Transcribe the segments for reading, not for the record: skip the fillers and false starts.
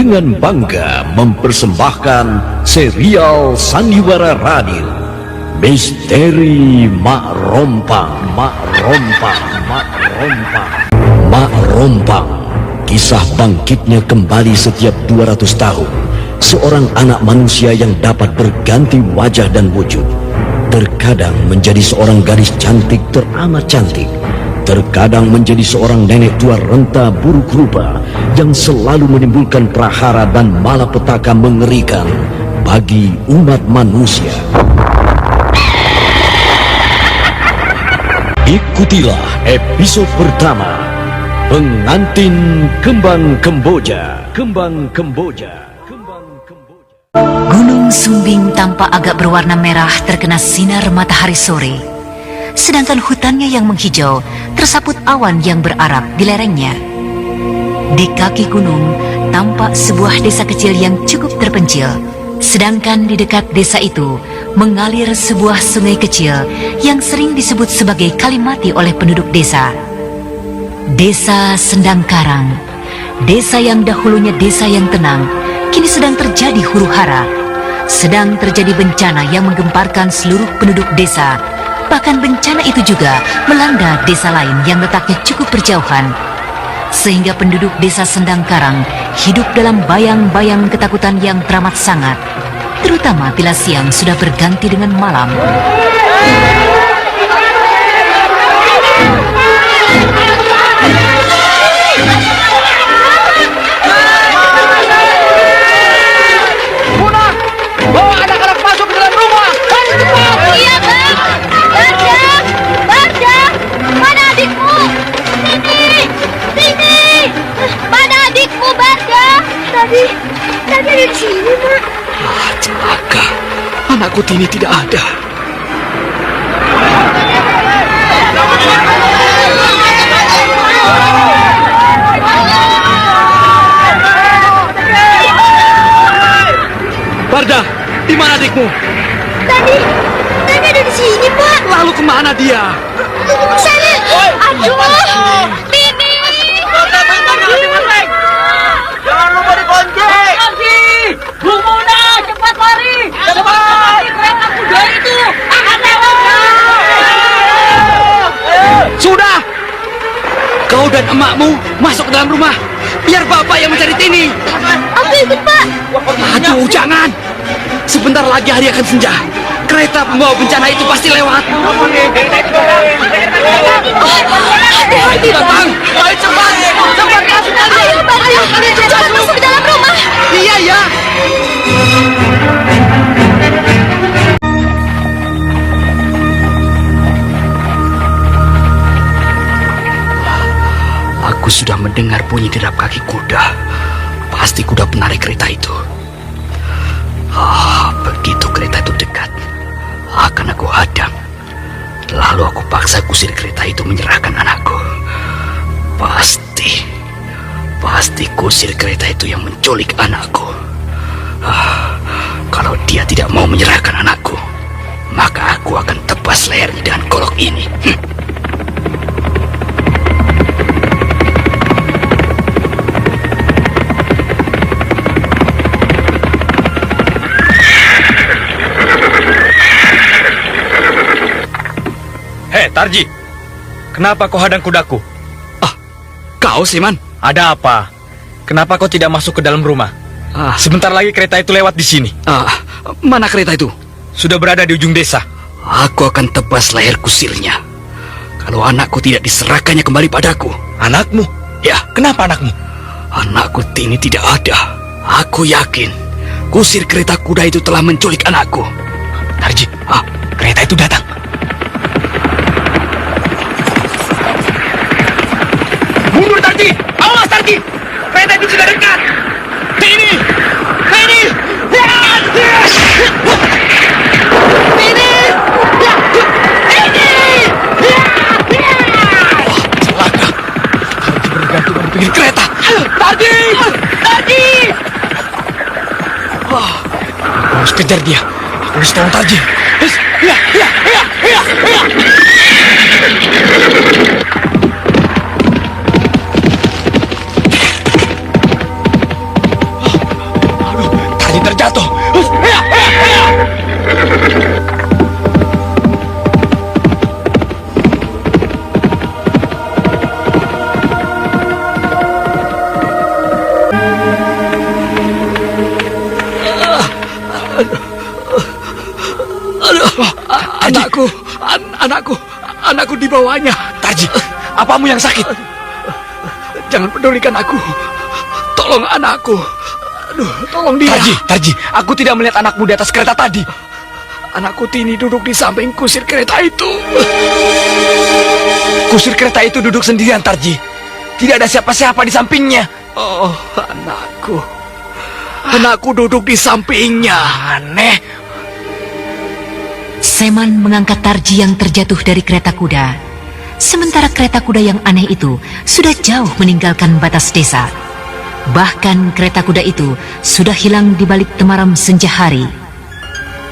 dengan bangga mempersembahkan serial sandiwara radio Misteri Mak Rompang. Mak Rompang, kisah bangkitnya kembali setiap 200 tahun. Seorang anak manusia yang dapat berganti wajah dan wujud. Terkadang menjadi seorang gadis cantik teramat cantik. Terkadang menjadi seorang nenek tua renta buruk rupa yang selalu menimbulkan prahara dan malapetaka mengerikan bagi umat manusia. Ikutilah episode pertama, Pengantin Kembang Kemboja. Gunung Sumbing tampak agak berwarna merah terkena sinar matahari sore. Sedangkan hutannya yang menghijau tersaput awan yang berarak di lerengnya. Di kaki gunung tampak sebuah desa kecil yang cukup terpencil. Sedangkan di dekat desa itu mengalir sebuah sungai kecil yang sering disebut sebagai Kalimati oleh penduduk desa. Desa Sendang Karang, desa yang dahulunya desa yang tenang, kini sedang terjadi huru-hara. Sedang terjadi bencana yang menggemparkan seluruh penduduk desa. Bahkan bencana itu juga melanda desa lain yang letaknya cukup berjauhan. Sehingga penduduk desa Sendang Karang hidup dalam bayang-bayang ketakutan yang teramat sangat. Terutama bila siang sudah berganti dengan malam. Tadi ada di sini, Mak. Celaka. Anakku Tini tidak ada. Barda, di mana adikmu? Tadi ada di sini, Pak. Lalu kemana dia? Di sana. Aduh, Tini. Jangan lupa dikunci. Bu Muna, cepat lari. Cepat. Kereta kuda itu akan lewat. Sudah. Kau dan emakmu masuk ke dalam rumah. Biar bapak yang mencari Tini. Aku ikut, Pak. Aduh, jangan. Sebentar lagi hari akan senja. Kereta pembawa bencana itu pasti lewat. Hati-hati, Datang. Ayo cepat. Cepat masuk lagi. Ayo, Bang. Ayo, cepat masuk ke dalam rumah. Iya, ya. Aku sudah mendengar bunyi derap kaki kuda. Pasti kuda penarik kereta itu. Begitu kereta itu dekat, akan aku hadang. Lalu aku paksa kusir kereta itu menyerahkan anakku. Pasti kusir kereta itu yang menculik anakku. Kalau dia tidak mau menyerahkan anakku, maka aku akan tebas lehernya dengan golok ini. Hei, Tarji, kenapa kau hadang kudaku? Kau, Siman? Ada apa? Kenapa kau tidak masuk ke dalam rumah? Sebentar lagi kereta itu lewat di sini. Mana kereta itu? Sudah berada di ujung desa. Aku akan tebas leher kusirnya. Kalau anakku tidak diserahkannya kembali padaku. Anakmu? Ya, Kenapa anakmu? anakku Tini tidak ada. Aku yakin kusir kereta kuda itu telah menculik anakku. Tarji, kereta itu datang. Mundur, Tarji! Awas, Tarji! Kereta itu sudah dekat! Tini! Tini! Tini! Celaka! Tarji bergantung pada pinggir kereta! Tarji! Tarji! Aku harus kejar dia. Aku harus tolong Tarji. jatuh. Hea, hea, hea. Anakku di bawahnya. Tarji, apamu yang sakit? Jangan pedulikan aku. Tolong anakku. Aduh, tolong dia. Tarji, aku tidak melihat anakmu di atas kereta tadi. Anakku Tini duduk di samping kusir kereta itu. Kusir kereta itu duduk sendirian, Tarji. Tidak ada siapa-siapa di sampingnya. Oh, anakku. Anakku duduk di sampingnya. Aneh. Seman mengangkat Tarji yang terjatuh dari kereta kuda. Sementara kereta kuda yang aneh itu sudah jauh meninggalkan batas desa. Bahkan kereta kuda itu sudah hilang di balik temaram senja hari.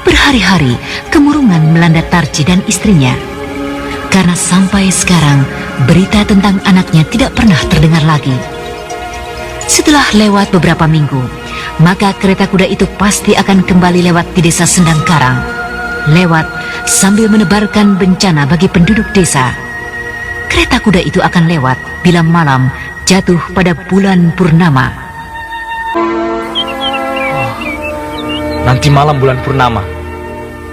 Berhari-hari kemurungan melanda Tarji dan istrinya. Karena sampai sekarang berita tentang anaknya tidak pernah terdengar lagi. Setelah lewat beberapa minggu, maka kereta kuda itu pasti akan kembali lewat di desa Sendang Karang. Lewat sambil menebarkan bencana bagi penduduk desa. Kereta kuda itu akan lewat bila malam jatuh pada bulan purnama. Nanti malam bulan purnama,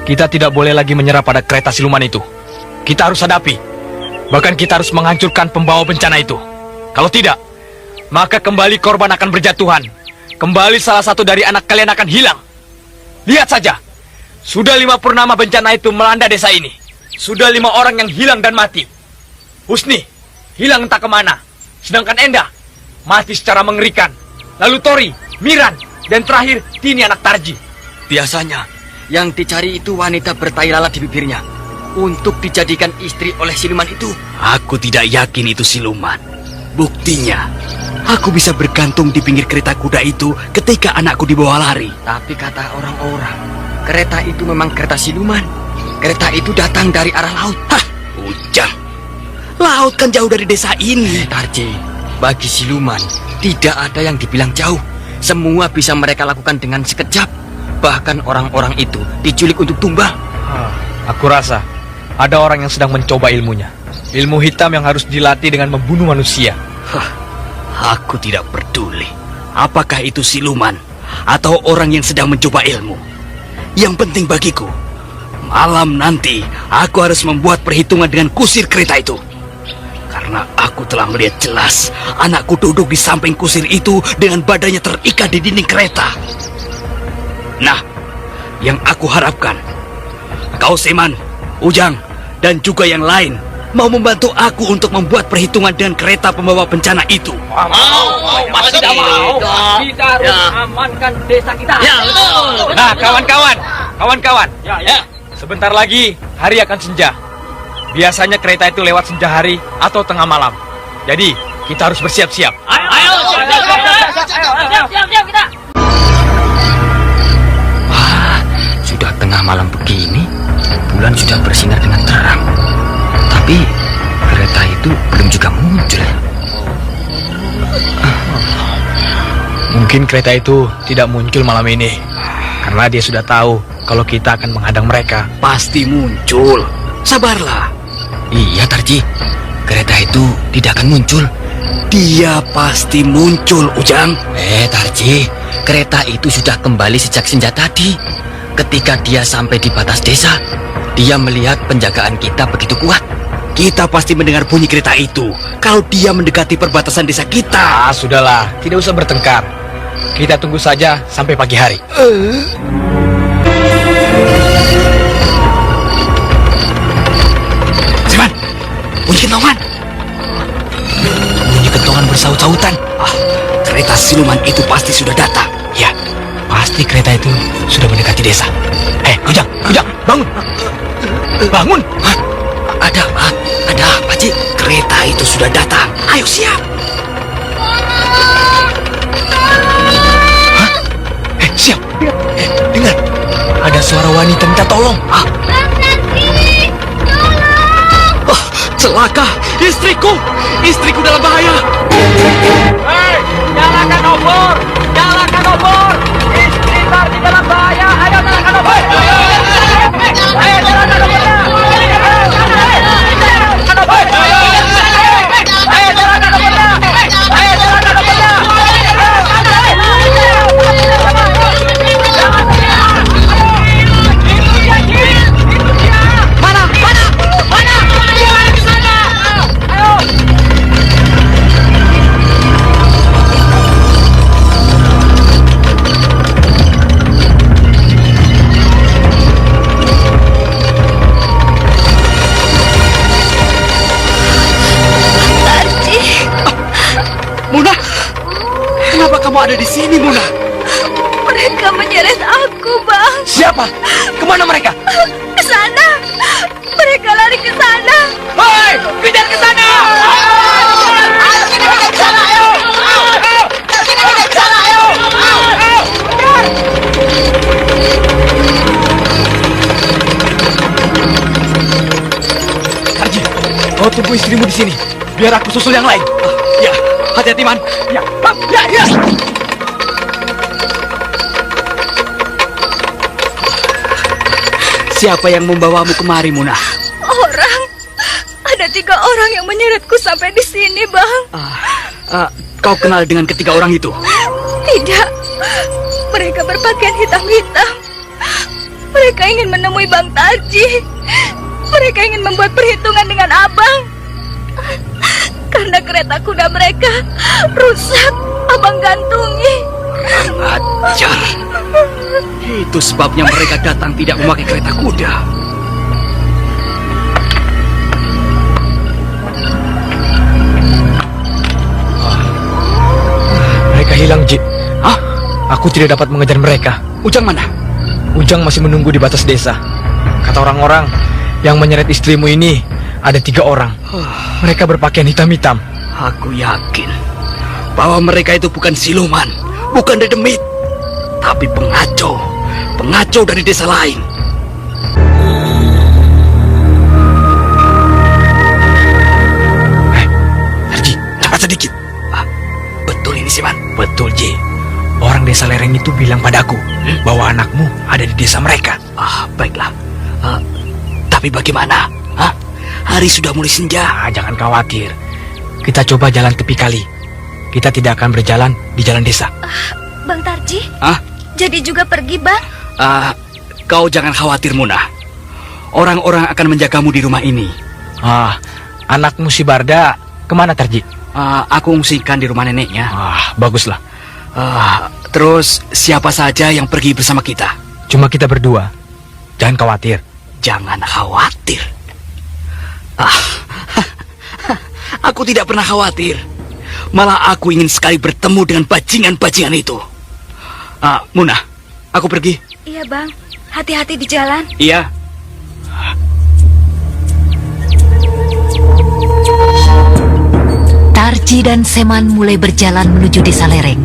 kita tidak boleh lagi menyerah pada kereta siluman itu. Kita harus hadapi. Bahkan kita harus menghancurkan pembawa bencana itu. Kalau tidak, maka kembali korban akan berjatuhan. Kembali salah satu dari anak kalian akan hilang. Lihat saja. Sudah 5 purnama bencana itu melanda desa ini. Sudah 5 orang yang hilang dan mati. Husni, hilang entah kemana. Sedangkan Endah, mati secara mengerikan. Lalu Tori, Miran, dan terakhir Tini anak Tarji. Biasanya, yang dicari itu wanita bertai lalat di bibirnya. Untuk dijadikan istri oleh siluman itu. Aku tidak yakin itu siluman. Buktinya, aku bisa bergantung di pinggir kereta kuda itu ketika anakku dibawa lari. Tapi kata orang-orang, kereta itu memang kereta siluman. Kereta itu datang dari arah laut. Hah, ujang. Laut kan jauh dari desa ini. Tarji, bagi siluman, tidak ada yang dibilang jauh. Semua bisa mereka lakukan dengan sekejap. Bahkan orang-orang itu diculik untuk tumbang. Aku rasa ada orang yang sedang mencoba ilmunya. Ilmu hitam yang harus dilatih dengan membunuh manusia. Aku tidak peduli apakah itu siluman atau orang yang sedang mencoba ilmu. Yang penting bagiku, malam nanti aku harus membuat perhitungan dengan kusir kereta itu. Karena aku telah melihat jelas anakku duduk di samping kusir itu dengan badannya terikat di dinding kereta. Nah, yang aku harapkan, kau Seman, Ujang, dan juga yang lain mau membantu aku untuk membuat perhitungan dengan kereta pembawa bencana itu. Masa tidak mau? Kita harus amankan desa kita. Ya, betul. Nah, kawan-kawan. Ya. Sebentar lagi hari akan senja. Biasanya kereta itu lewat senja hari atau tengah malam. Jadi, kita harus bersiap-siap. Ayo, siap kita. Wah, sudah tengah malam begini, bulan sudah bersinar dengan terang. Tapi kereta itu belum juga muncul. Mungkin kereta itu tidak muncul malam ini karena dia sudah tahu kalau kita akan menghadang mereka. Pasti muncul. Sabarlah. Iya, Tarji. Kereta itu tidak akan muncul. Dia pasti muncul, Ujang. Tarji, kereta itu sudah kembali sejak senja tadi. Ketika dia sampai di batas desa, dia melihat penjagaan kita begitu kuat. Kita pasti mendengar bunyi kereta itu kalau dia mendekati perbatasan desa kita. Sudahlah, tidak usah bertengkar. Kita tunggu saja sampai pagi hari. Seman, bunyi kentongan. Bunyi kentongan bersaut-sautan. Kereta siluman itu pasti sudah datang. Ya, pasti kereta itu sudah mendekati desa. Ujang, bangun. Bangun. Ada apa, Cik? Kereta itu sudah datang. Ayo siap. Siap. Dengar. Ada suara wanita minta tolong. Celaka. Istriku dalam bahaya. Nyalakan obor. Istri Tarji dalam Mereka menyeret aku, Bang. Siapa? Kemana mereka? Ke sana. Mereka lari ke sana. Hei, kejar ke sana! Tarji, kau tunggu istrimu di sini. Biar aku susul yang lain. Ya, hati-hati, Man. Ya, ya. Siapa yang membawamu kemari, Munah? Orang. Ada 3 orang yang menyeretku sampai di sini, Bang. Kau kenal dengan ketiga orang itu? Tidak. Mereka berpakaian hitam-hitam. Mereka ingin menemui Bang Tarji. Mereka ingin membuat perhitungan dengan Abang. Karena kereta kuda mereka rusak, Abang gantungi. Ajar. Itu sebabnya mereka datang tidak memakai kereta kuda. Mereka hilang, Ji. Hah? Aku tidak dapat mengejar mereka. Ujang mana? Ujang masih menunggu di batas desa. Kata orang-orang, yang menyeret istrimu ini ada 3 orang. Mereka berpakaian hitam-hitam. Aku yakin bahwa mereka itu bukan siluman, bukan dedemit, tapi pengacau. Pengacau dari desa lain. Tarji, cepat sedikit. Betul ini, Siman? Betul, Ji. Orang desa lereng itu bilang padaku bahwa anakmu ada di desa mereka. Baiklah. Tapi bagaimana? Hari sudah mulai senja. Jangan khawatir. Kita coba jalan tepi kali. Kita tidak akan berjalan di jalan desa. Bang Tarji? Hah? Jadi juga pergi, Bang? Kau jangan khawatir, Munah. Orang-orang akan menjagamu di rumah ini. Anakmu si Barda kemana, Tarji? Aku ungsikan di rumah neneknya. Baguslah. Terus siapa saja yang pergi bersama kita? Cuma kita berdua. Jangan khawatir. Jangan khawatir. Aku tidak pernah khawatir. Malah aku ingin sekali bertemu dengan bajingan-bajingan itu. Munah, aku pergi. Iya, Bang. Hati-hati di jalan. Iya. Tarji dan Seman mulai berjalan menuju desa lereng.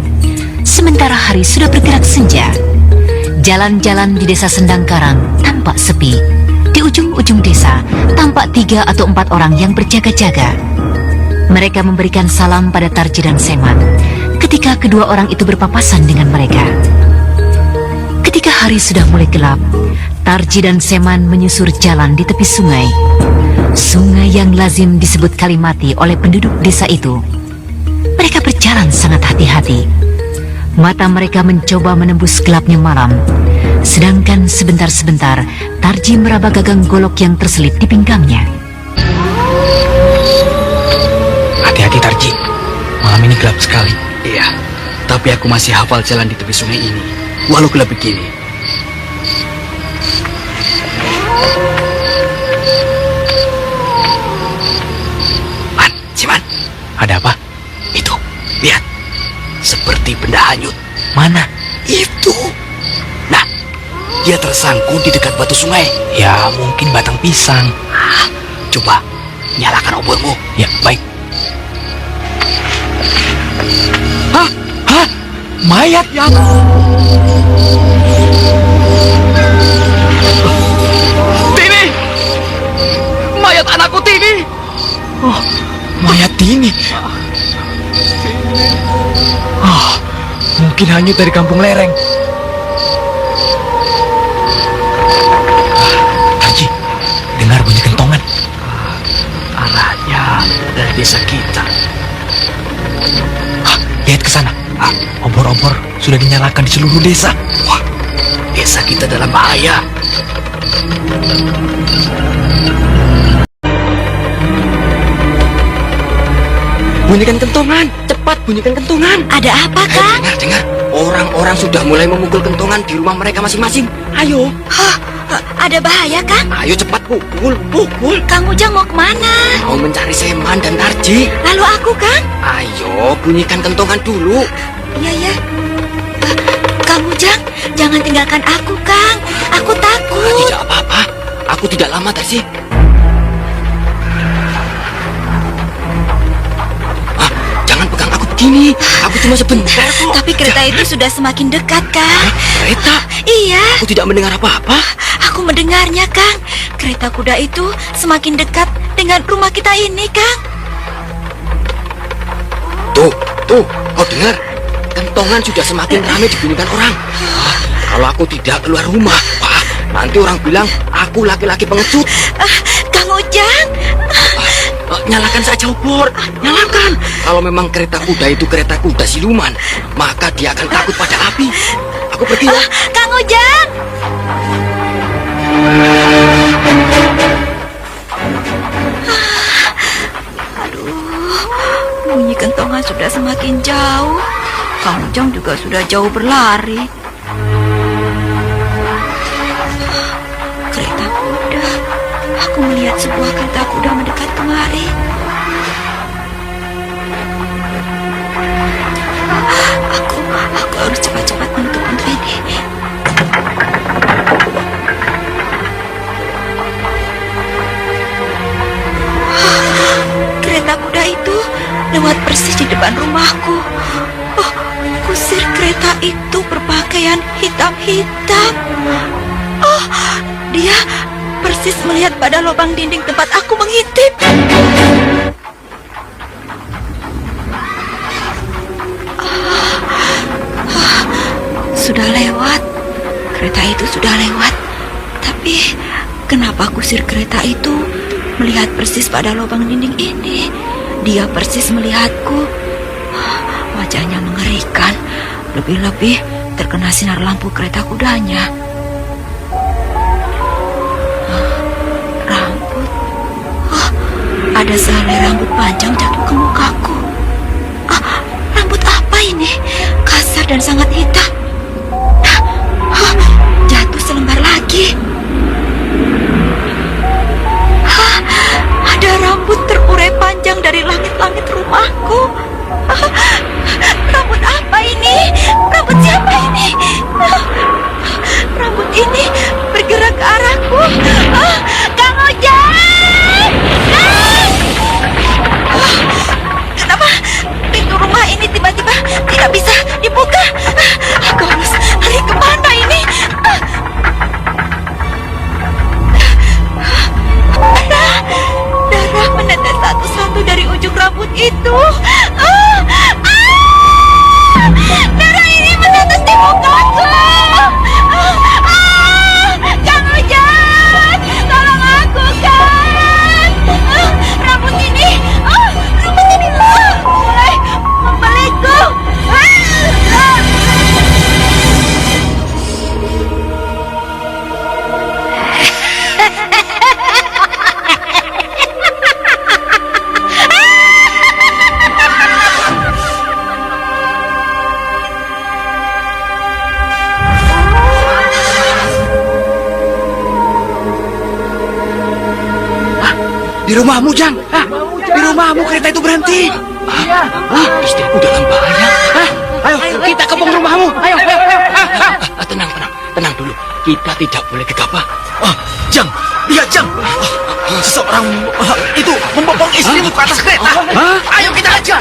Sementara hari sudah bergerak senja. Jalan-jalan di desa Sendangkarang tampak sepi. Di ujung-ujung desa tampak 3 atau 4 orang yang berjaga-jaga. Mereka memberikan salam pada Tarji dan Seman ketika kedua orang itu berpapasan dengan mereka. Ketika hari sudah mulai gelap, Tarji dan Seman menyusur jalan di tepi sungai. Sungai yang lazim disebut Kalimati oleh penduduk desa itu. Mereka berjalan sangat hati-hati. Mata mereka mencoba menembus gelapnya malam. Sedangkan sebentar-sebentar Tarji meraba gagang golok yang terselip di pinggangnya. Hati-hati, Tarji. Malam ini gelap sekali. Iya, tapi aku masih hafal jalan di tepi sungai ini, walau gelap begini. Siman. Ada apa? Itu, lihat. Seperti benda hanyut. Mana? Itu. Nah, dia tersangkut di dekat batu sungai. Ya, mungkin batang pisang. Coba, nyalakan obormu. Ya, baik. Hah? Mayat yang... Tini! Mayat anakku, Tini! Mayat Tini. Mungkin hanyut dari kampung lereng. Tarji, dengar bunyi kentongan. Arahnya dari desa kita. Lihat ke sana. Obor-obor sudah dinyalakan di seluruh desa. Wah, desa kita dalam bahaya. Bunyikan kentongan, cepat bunyikan kentongan. Ada apa, Kang? Dengar. Orang-orang sudah mulai memukul kentongan di rumah mereka masing-masing. Ayo. Ada bahaya, Kang? Ayo cepat pukul. Kang Ujang mau kemana? Mau mencari Seman dan Tarji. Lalu aku, Kang? Ayo, bunyikan kentongan dulu. Iya. jangan tinggalkan aku, Kang. Aku takut. Tidak apa-apa. Aku tidak lama, Darsi. Jangan pegang aku begini. Aku cuma sebentar kok. Tapi kereta itu sudah semakin dekat, Kang. Kereta? Iya. Aku tidak mendengar apa-apa. Aku mendengarnya, Kang. Kereta kuda itu semakin dekat dengan rumah kita ini, Kang. Tuh, kau dengar? Kentongan sudah semakin ramai dibunyikan orang. Kalau aku tidak keluar rumah, nanti orang bilang aku laki-laki pengecut. Kang Ujang. Nyalakan saja obor, nyalakan. Kalau memang kereta kuda itu kereta kuda siluman, maka dia akan takut pada api. Aku pergi ya. Kang Ujang. Bunyi kentongan sudah semakin jauh. Kang Ujang juga sudah jauh berlari. Kereta kuda. Aku melihat sebuah kereta kuda mendekat kemari. Aku harus cepat-cepat menutup pintu ini. Kereta kuda itu lewat persis di depan rumahku. Oh, kusir kereta itu berpakaian hitam-hitam. Oh, dia persis melihat pada lubang dinding tempat aku mengintip. Sudah lewat. Kereta itu sudah lewat. Tapi kenapa kusir kereta itu melihat persis pada lubang dinding ini? Dia persis melihatku. Wajahnya mengerikan. Lebih-lebih terkena sinar lampu kereta kudanya. Rambut. Ada sehelai rambut panjang jatuh ke mukaku. Rambut apa ini? Kasar dan sangat hitam. Jatuh selembar lagi. Ada rambut terurai panjang dari langit-langit rumahku. Rambut apa ini? Rambut siapa ini? Rambut ini bergerak ke arahku. Kang Ojek! Kenapa pintu rumah ini tiba-tiba tidak bisa dibuka? Aku harus lari kemana ini? Darah menetes satu-satu dari ujung rambut itu. Darah ini menetes di mukaku. Kang Ujang, tolong aku, Kang. Rambut ini mulai membelenggu. Di rumahmu, Jang. Di rumahmu kereta itu berhenti. Istriku dalam bahaya. Ayo, kita kepung rumahmu. Ayo. Tenang dulu. Kita tidak boleh gegabah. Jang, lihat Jang. Seseorang itu membopong istrimu ke atas kereta. Ayo kita ajar.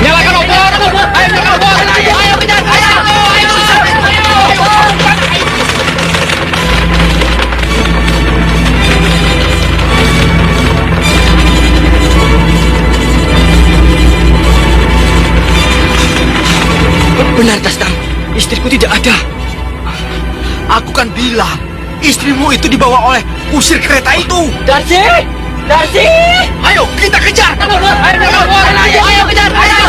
Nyalakan obor! Ayo nyalakan obor! Ayo kejar! Ayo! Benar, Dastam. Istriku tidak ada. Aku kan bilang, istrimu itu dibawa oleh kusir kereta itu. Darsi! Darsi! Ayo, kita kejar. Ayo kejar! Ayo!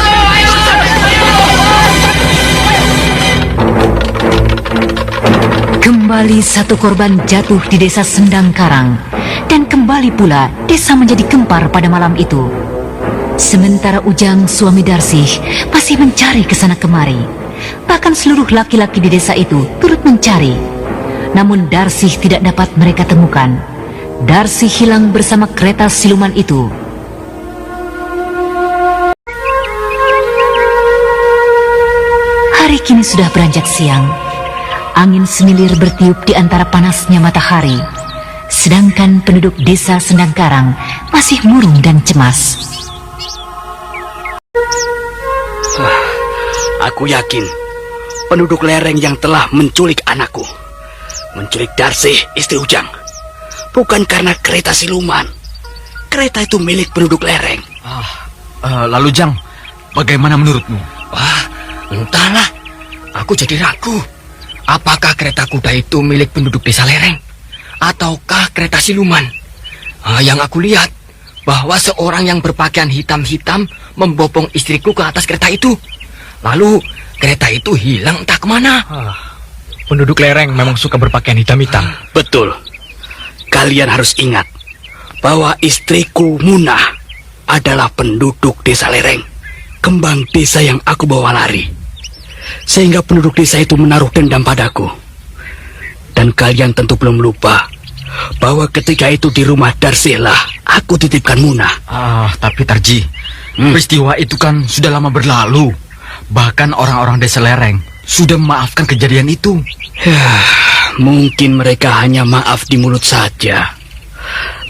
Kembali satu korban jatuh di desa Sendang Karang, dan kembali pula desa menjadi gempar pada malam itu. Sementara Ujang, suami Darsih, masih mencari ke sana kemari. Bahkan seluruh laki-laki di desa itu turut mencari. Namun Darsi tidak dapat mereka temukan. Darsi hilang bersama kereta siluman itu. Hari kini sudah beranjak siang. Angin semilir bertiup di antara panasnya matahari. Sedangkan penduduk desa Sendangkarang masih murung dan cemas. Aku yakin penduduk lereng yang telah menculik anakku, menculik Darsi, istri Ujang, bukan karena kereta siluman. Kereta itu milik penduduk lereng. Lalu Jang, bagaimana menurutmu? Wah, entahlah. Aku jadi ragu. Apakah kereta kuda itu milik penduduk desa lereng? Ataukah kereta siluman? Yang aku lihat, bahwa seorang yang berpakaian hitam-hitam membopong istriku ke atas kereta itu. Lalu, kereta itu hilang entah kemana. Penduduk lereng memang suka berpakaian hitam-hitam. Betul. Kalian harus ingat bahwa istriku Munah adalah penduduk desa lereng, kembang desa yang aku bawa lari. Sehingga penduduk desa itu menaruh dendam padaku. Dan kalian tentu belum lupa bahwa ketika itu di rumah Darsi lah aku titipkan Munah. Tapi Tarji, peristiwa itu kan sudah lama berlalu. Bahkan orang-orang desa lereng sudah memaafkan kejadian itu. Mungkin mereka hanya maaf di mulut saja.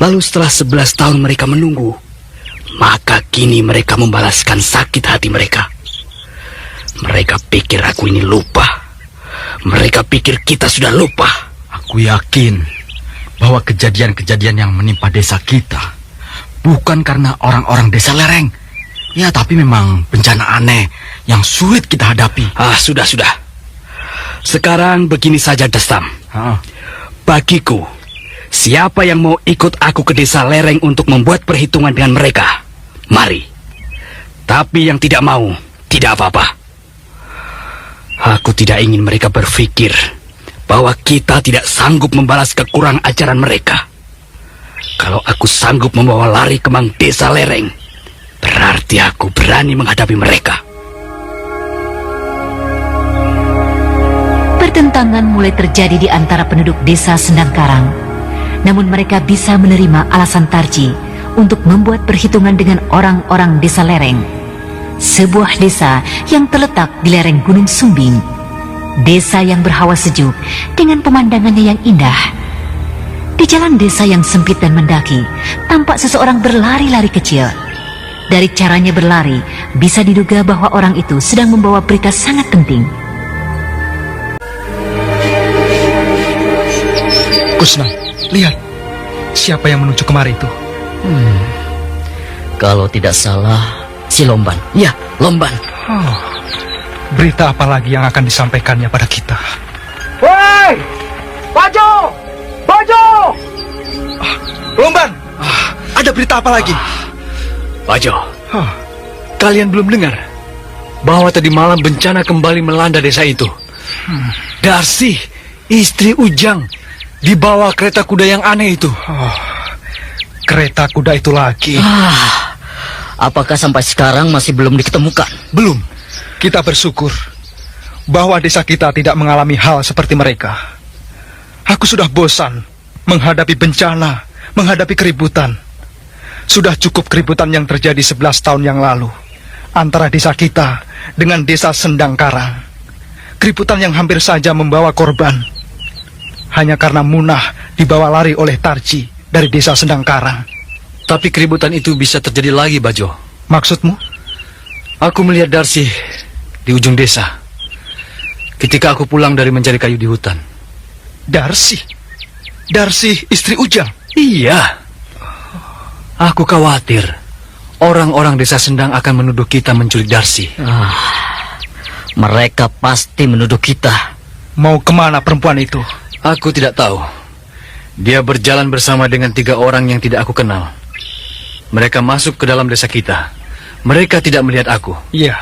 Lalu setelah 11 tahun mereka menunggu, maka kini mereka membalaskan sakit hati mereka. Mereka pikir aku ini lupa. Mereka pikir kita sudah lupa. Aku yakin bahwa kejadian-kejadian yang menimpa desa kita bukan karena orang-orang desa lereng. Ya, tapi memang bencana aneh yang sulit kita hadapi. Sudah. Sekarang begini saja, Destam. Bagiku, siapa yang mau ikut aku ke desa lereng untuk membuat perhitungan dengan mereka, mari. Tapi yang tidak mau, tidak apa-apa. Aku tidak ingin mereka berpikir bahwa kita tidak sanggup membalas kekurang ajaran mereka. Kalau aku sanggup membawa lari kembang desa lereng, berarti aku berani menghadapi mereka. Pertentangan mulai terjadi di antara penduduk desa Sendangkarang. Namun mereka bisa menerima alasan Tarji untuk membuat perhitungan dengan orang-orang desa lereng. Sebuah desa yang terletak di lereng Gunung Sumbing. Desa yang berhawa sejuk dengan pemandangannya yang indah. Di jalan desa yang sempit dan mendaki, tampak seseorang berlari-lari kecil. Dari caranya berlari, bisa diduga bahwa orang itu sedang membawa berita sangat penting. Kusnam, lihat. Siapa yang menuju kemari itu? Kalau tidak salah, si Lomban. Ya, Lomban. Berita apa lagi yang akan disampaikannya pada kita? Woi! Bajo! Bajo! Lomban! Ada berita apa lagi? Bajo, Kalian belum dengar bahwa tadi malam bencana kembali melanda desa itu? Darsi, istri Ujang, dibawa kereta kuda yang aneh itu. Kereta kuda itu lagi. Apakah sampai sekarang masih belum diketemukan? Belum. Kita bersyukur bahwa desa kita tidak mengalami hal seperti mereka. Aku sudah bosan menghadapi bencana, menghadapi keributan. Sudah cukup keributan yang terjadi 11 tahun yang lalu antara desa kita dengan desa Sendangkarang. Keributan yang hampir saja membawa korban. Hanya karena Munah dibawa lari oleh Tarji dari desa Sendangkarang. Tapi keributan itu bisa terjadi lagi, Bajo. Maksudmu? Aku melihat Darsi di ujung desa ketika aku pulang dari mencari kayu di hutan. Darsi? Darsi istri Ujang? Iya. Aku khawatir orang-orang desa Sendang akan menuduh kita menculik Darsi. Mereka pasti menuduh kita. Mau kemana perempuan itu? Aku tidak tahu. Dia berjalan bersama dengan 3 orang yang tidak aku kenal. Mereka masuk ke dalam desa kita. Mereka tidak melihat aku. Iya,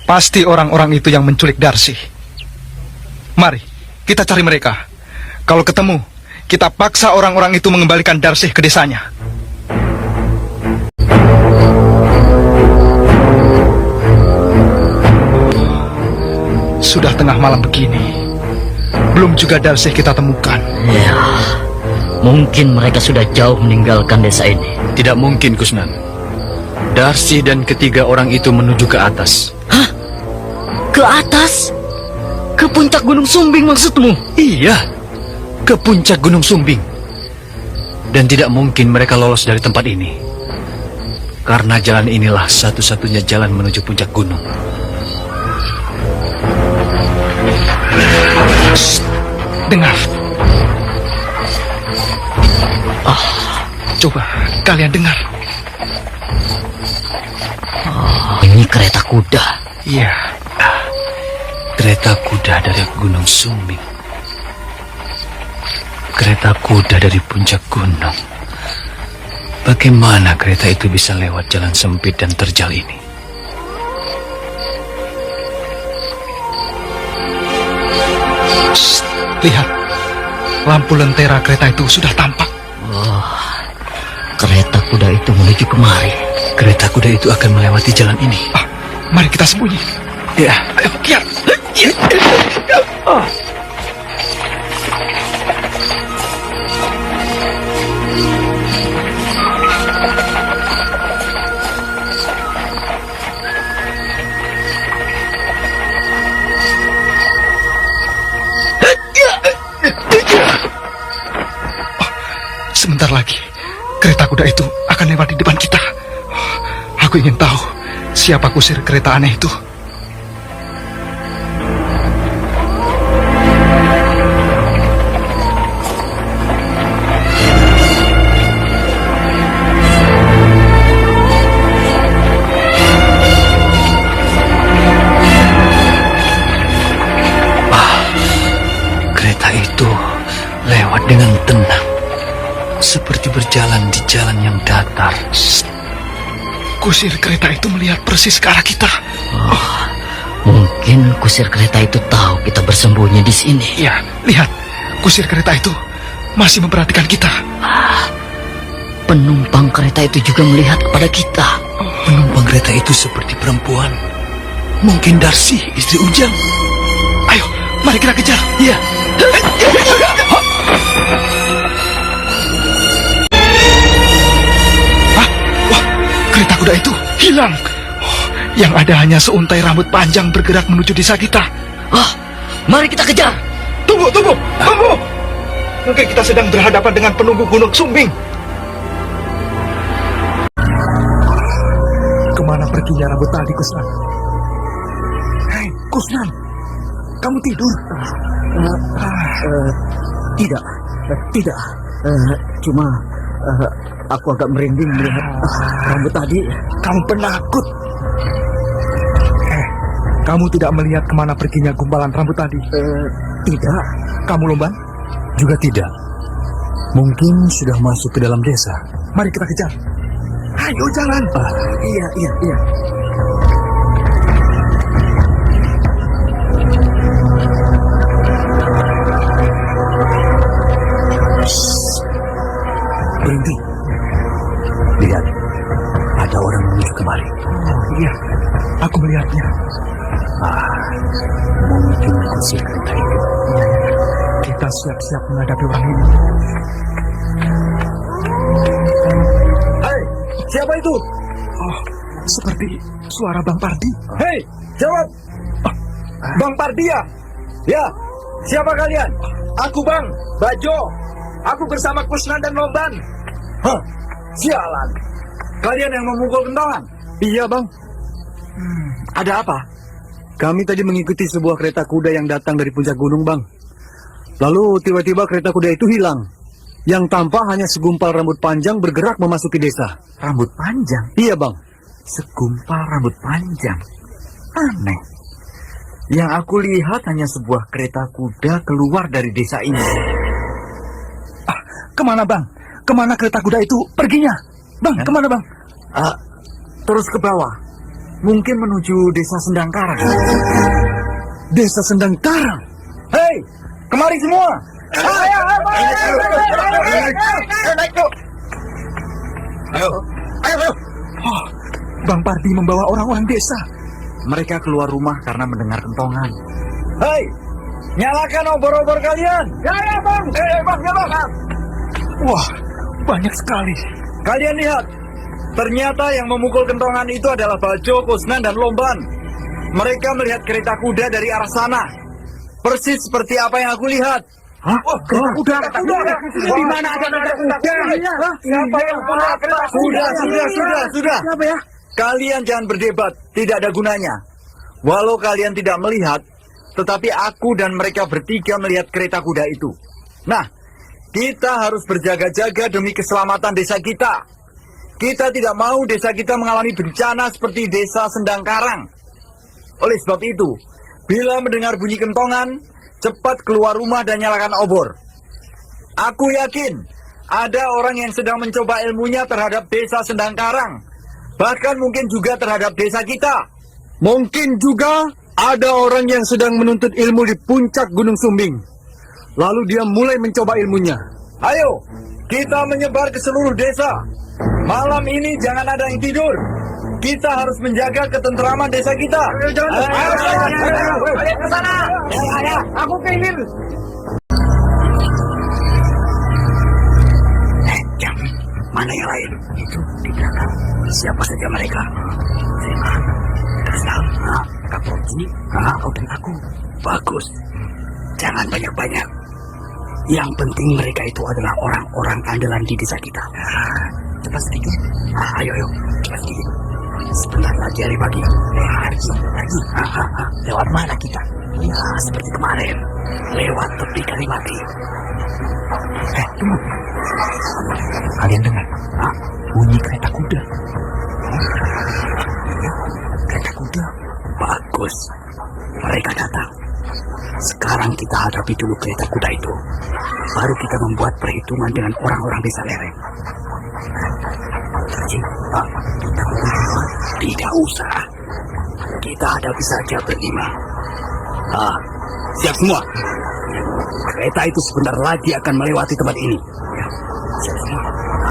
pasti orang-orang itu yang menculik Darsi. Mari, kita cari mereka. Kalau ketemu, kita paksa orang-orang itu mengembalikan Darsi ke desanya. Sudah tengah malam begini. Belum juga Darsih kita temukan. Ya, mungkin mereka sudah jauh meninggalkan desa ini. Tidak mungkin, Kusnan. Darsi dan ketiga orang itu menuju ke atas. Hah? Ke atas? Ke puncak Gunung Sumbing maksudmu? Iya, ke puncak Gunung Sumbing. Dan tidak mungkin mereka lolos dari tempat ini. Karena jalan inilah satu-satunya jalan menuju puncak gunung. Shh, dengar. Coba kalian dengar. Ini kereta kuda. Iya. Kereta kuda dari Gunung Sumbing. Kereta kuda dari puncak gunung. Bagaimana kereta itu bisa lewat jalan sempit dan terjal ini? Shh, lihat. Lampu lentera kereta itu sudah tampak. Kereta kuda itu menuju kemari. Kereta kuda itu akan melewati jalan ini. Mari kita sembunyi. Ya. Ayo, kiat. Sebentar lagi, kereta kuda itu akan lewat di depan kita. Aku ingin tahu siapa kusir kereta aneh itu. Kereta itu lewat dengan tenang. Seperti berjalan di jalan yang datar. Kusir kereta itu melihat persis ke arah kita. Mungkin kusir kereta itu tahu kita bersembunyi di sini. Ya, lihat. Kusir kereta itu masih memperhatikan kita. Penumpang kereta itu juga melihat kepada kita. Penumpang kereta itu seperti perempuan. Mungkin Darsi, istri Ujang. Ayo, mari kita kejar. Iya. Kereta kuda itu hilang. Yang ada hanya seuntai rambut panjang bergerak menuju desa kita. Mari kita kejar. Tunggu. Mungkin kita sedang berhadapan dengan penunggu Gunung Sumbing. Kemana perginya rambut tadi, Kusnan? Hei, Kusnan, kamu tidur? Tidak. Cuma aku agak merinding melihat rambut tadi. Kamu penakut. Kamu tidak melihat kemana perginya gumpalan rambut tadi? Tidak. Kamu, Lomban? Juga tidak. Mungkin sudah masuk ke dalam desa. Mari kita kejar. Ayo jalan. Iya. Berhenti. Lihat, ada orang menuju kemari. Iya, aku melihatnya. Mungkin kusir kereta itu. Kita siap-siap menghadapi orang ini. Hei, siapa itu? Seperti suara Bang Pardi. Hei, jawab. Bang Pardia. Ya, siapa kalian? Aku Bang, Bajo. Aku bersama Kusnan dan Lomban. Hah, sialan. Kalian yang memukul kentongan? Iya, Bang. Ada apa? Kami tadi mengikuti sebuah kereta kuda yang datang dari puncak gunung, Bang. Lalu tiba-tiba kereta kuda itu hilang. Yang tampak hanya segumpal rambut panjang bergerak memasuki desa. Rambut panjang? Iya, Bang. Segumpal rambut panjang? Aneh. Yang aku lihat hanya sebuah kereta kuda keluar dari desa ini. Kemana, Bang? Kemana kereta kuda itu perginya? Bang, kemana, Bang? Terus ke bawah. Mungkin menuju desa Sendang Karang. Desa Sendang Karang? Hei, kemari semua! Ayo. Bang Pardi membawa orang-orang desa. Mereka keluar rumah karena mendengar kentongan. Hei, nyalakan obor-obor kalian. Ya bang. Bang, ya bang. Wah, banyak sekali. Kalian lihat, ternyata yang memukul kentongan itu adalah Bajo, Kusnan, dan Lomban. Mereka melihat kereta kuda dari arah sana. Persis seperti apa yang aku lihat. Hah? Oh, kereta kuda. Di mana ada kereta kuda? Siapa yang punya kereta kuda? Sudah. Siapa ya? Kalian jangan berdebat, tidak ada gunanya. Walau kalian tidak melihat, tetapi aku dan mereka bertiga melihat kereta kuda itu. Nah, kita harus berjaga-jaga demi keselamatan desa kita. Kita tidak mau desa kita mengalami bencana seperti desa Sendangkarang. Oleh sebab itu, bila mendengar bunyi kentongan, cepat keluar rumah dan nyalakan obor. Aku yakin ada orang yang sedang mencoba ilmunya terhadap desa Sendangkarang. Bahkan mungkin juga terhadap desa kita. Mungkin juga ada orang yang sedang menuntut ilmu di puncak Gunung Sumbing. Lalu dia mulai mencoba ilmunya. Ayo, kita menyebar ke seluruh desa. Malam ini jangan ada yang tidur. Kita harus menjaga ketentraman desa kita. Ayo ke sana. Ya, aku pengen. Jam, mana yang lain? Itu di belakang. Siapa saja mereka? Saya terus tahu. Kapal ini, kau dan aku. Bagus. Jangan banyak-banyak. Yang penting mereka itu adalah orang-orang andalan di desa kita. Cepat sedikit. Ayo, cepat sedikit. Sebentar lagi hari pagi. Lagi. Lewat mana kita? Ya, seperti kemarin. Lewat tepi Kalimati. Tunggu. Kalian dengar? Bunyi kereta kuda. Kereta kuda. Bagus. Mereka datang. Sekarang kita hadapi dulu kereta kuda itu. Baru kita membuat perhitungan dengan orang-orang desa lereng. Tidak usah. Kita hadapi saja berlima. Siap semua. Kereta itu sebentar lagi akan melewati tempat ini. Siap semua.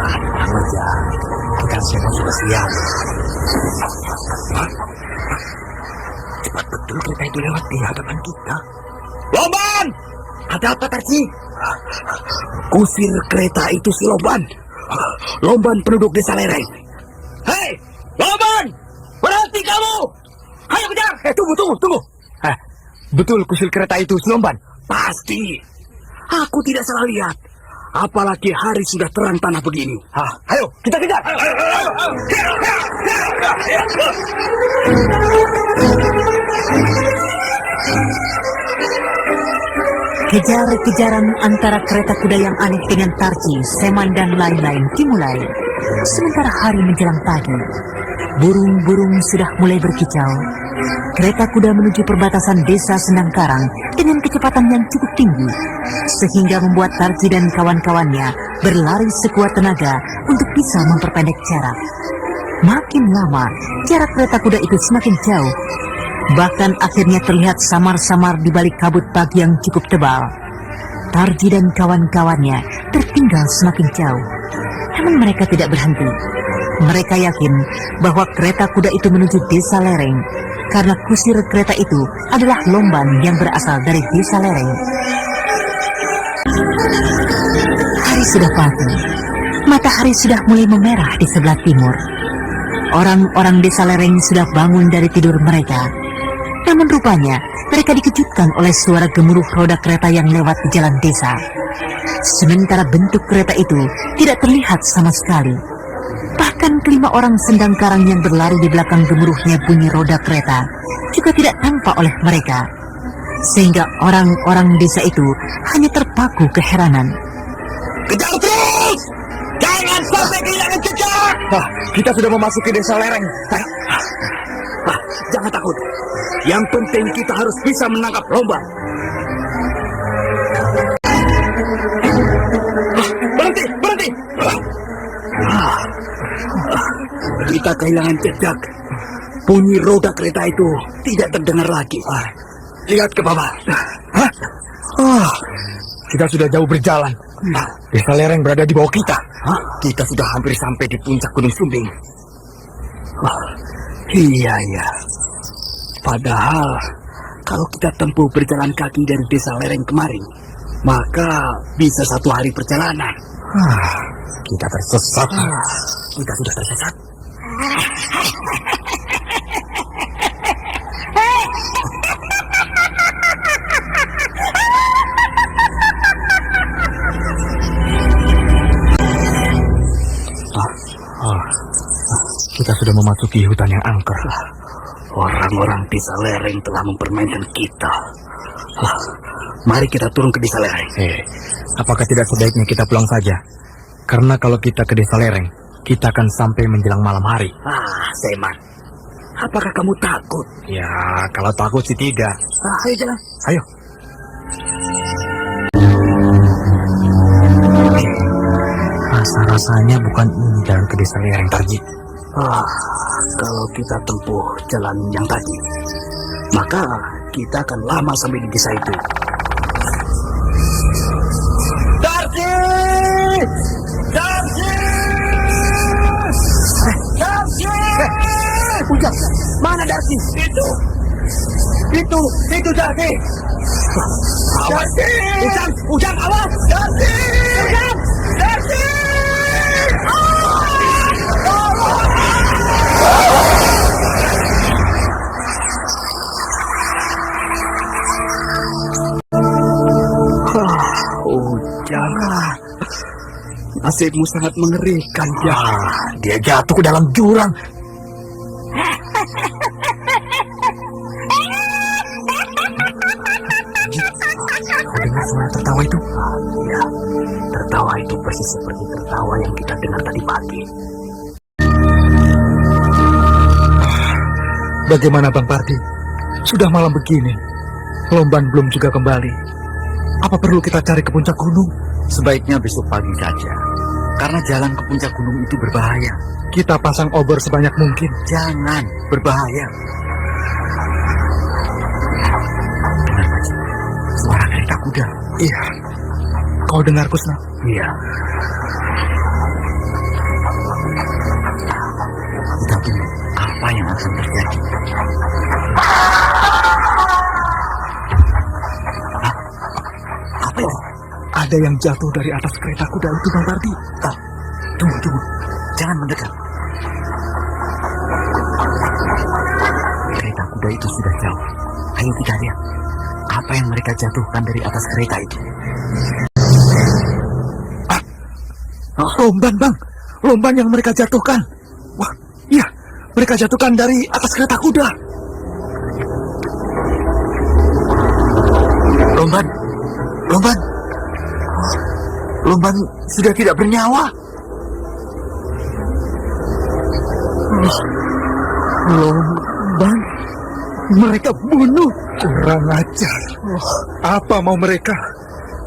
Tenang aja. Kita semua sudah siap. Cepat betul kereta itu lewat di hadapan kita. Lomban! Ada apa, Tarji? Kusir kereta itu si Lomban. Lomban penduduk desa lereng. Hei, Lomban! Berhenti kamu! Ayo kejar! Tunggu. Betul kusir kereta itu si Lomban? Pasti. Aku tidak salah lihat. Apalagi hari sudah terang tanah begini. Ayo, kita kejar. Kejar-kejaran antara kereta kuda yang aneh dengan Tarji, Seman dan lain-lain dimulai. Sementara hari menjelang pagi, burung-burung sudah mulai berkicau. Kereta kuda menuju perbatasan desa Sendangkarang dengan kecepatan yang cukup tinggi, sehingga membuat Tarji dan kawan-kawannya berlari sekuat tenaga untuk bisa memperpendek jarak. Makin lama, jarak kereta kuda itu semakin jauh. Bahkan akhirnya terlihat samar-samar di balik kabut pagi yang cukup tebal. Tarji dan kawan-kawannya tertinggal semakin jauh. Namun mereka tidak berhenti. Mereka yakin bahwa kereta kuda itu menuju desa lereng, karena kusir kereta itu adalah Lomban yang berasal dari desa lereng. Hari sudah pagi. Matahari sudah mulai memerah di sebelah timur. Orang-orang desa lereng sudah bangun dari tidur mereka. Namun rupanya mereka dikejutkan oleh suara gemuruh roda kereta yang lewat di jalan desa. Sementara bentuk kereta itu tidak terlihat sama sekali. Bahkan kelima orang Sendangkarang yang berlari di belakang gemuruhnya bunyi roda kereta juga tidak tampak oleh mereka. Sehingga orang-orang desa itu hanya terpaku keheranan. Kejar terus! Jangan sampai kehilangan jejak! Kita sudah memasuki desa lereng. Jangan takut. Yang penting kita harus bisa menangkap Lomban. Berhenti! Kita kehilangan jejak. Bunyi roda kereta itu tidak terdengar lagi. Lihat ke bawah. Kita sudah jauh berjalan. Desa lereng berada di bawah kita. Kita sudah hampir sampai di puncak Gunung Sumbing. Iya. Padahal Kalau kita tempuh berjalan kaki dari desa lereng kemarin, maka bisa 1 hari perjalanan. Kita tersesat. Kita sudah tersesat. Kita sudah memasuki hutan yang angker. Orang-orang desa lereng telah mempermainkan kita. Mari kita turun ke desa lereng. Apakah tidak sebaiknya kita pulang saja? Karena kalau kita ke desa lereng, kita akan sampai menjelang malam hari. Seman, apakah kamu takut? Ya, kalau takut sih tidak. Ayo jalan. Ayo. Rasa-rasanya bukan ini jalan ke desa lereng, Tarji. Kalau kita tempuh jalan yang tadi, maka kita akan lama sampai di desa itu. Darji! Darji! Darji! Ujang, mana Darji? Itu Darji! Darji! Ujang, awas! Darji! Ujang! Darji! Ujang, nasibmu sangat mengerikan, ya. Dia jatuh ke dalam jurang. Kau dengar suara tertawa itu? Ya, tertawa itu persis seperti tertawa yang kita dengar tadi pagi. Bagaimana Bang Pardi? Sudah malam begini. Lomban belum juga kembali. Apa perlu kita cari ke puncak gunung? Sebaiknya besok pagi saja. Karena jalan ke puncak gunung itu berbahaya. Kita pasang obor sebanyak mungkin. Jangan, berbahaya. Dengar, Maji. Suara kereta kuda. Iya. Kau dengar, Kusna? Iya. Kita tunggu apa yang akan terjadi. Apa itu? Ada yang jatuh dari atas kereta kuda itu, Bang Pardi. Tunggu. Jangan mendekat. Kereta kuda itu sudah jauh. Ayo kita lihat. Apa yang mereka jatuhkan dari atas kereta itu? Lomban, Bang. Lomban yang mereka jatuhkan. Wah, iya. Mereka jatuhkan dari atas kereta kuda. Lomban. Lomban sudah tidak bernyawa. Lomban. Mereka bunuh. Kurang ajar. Apa mau mereka?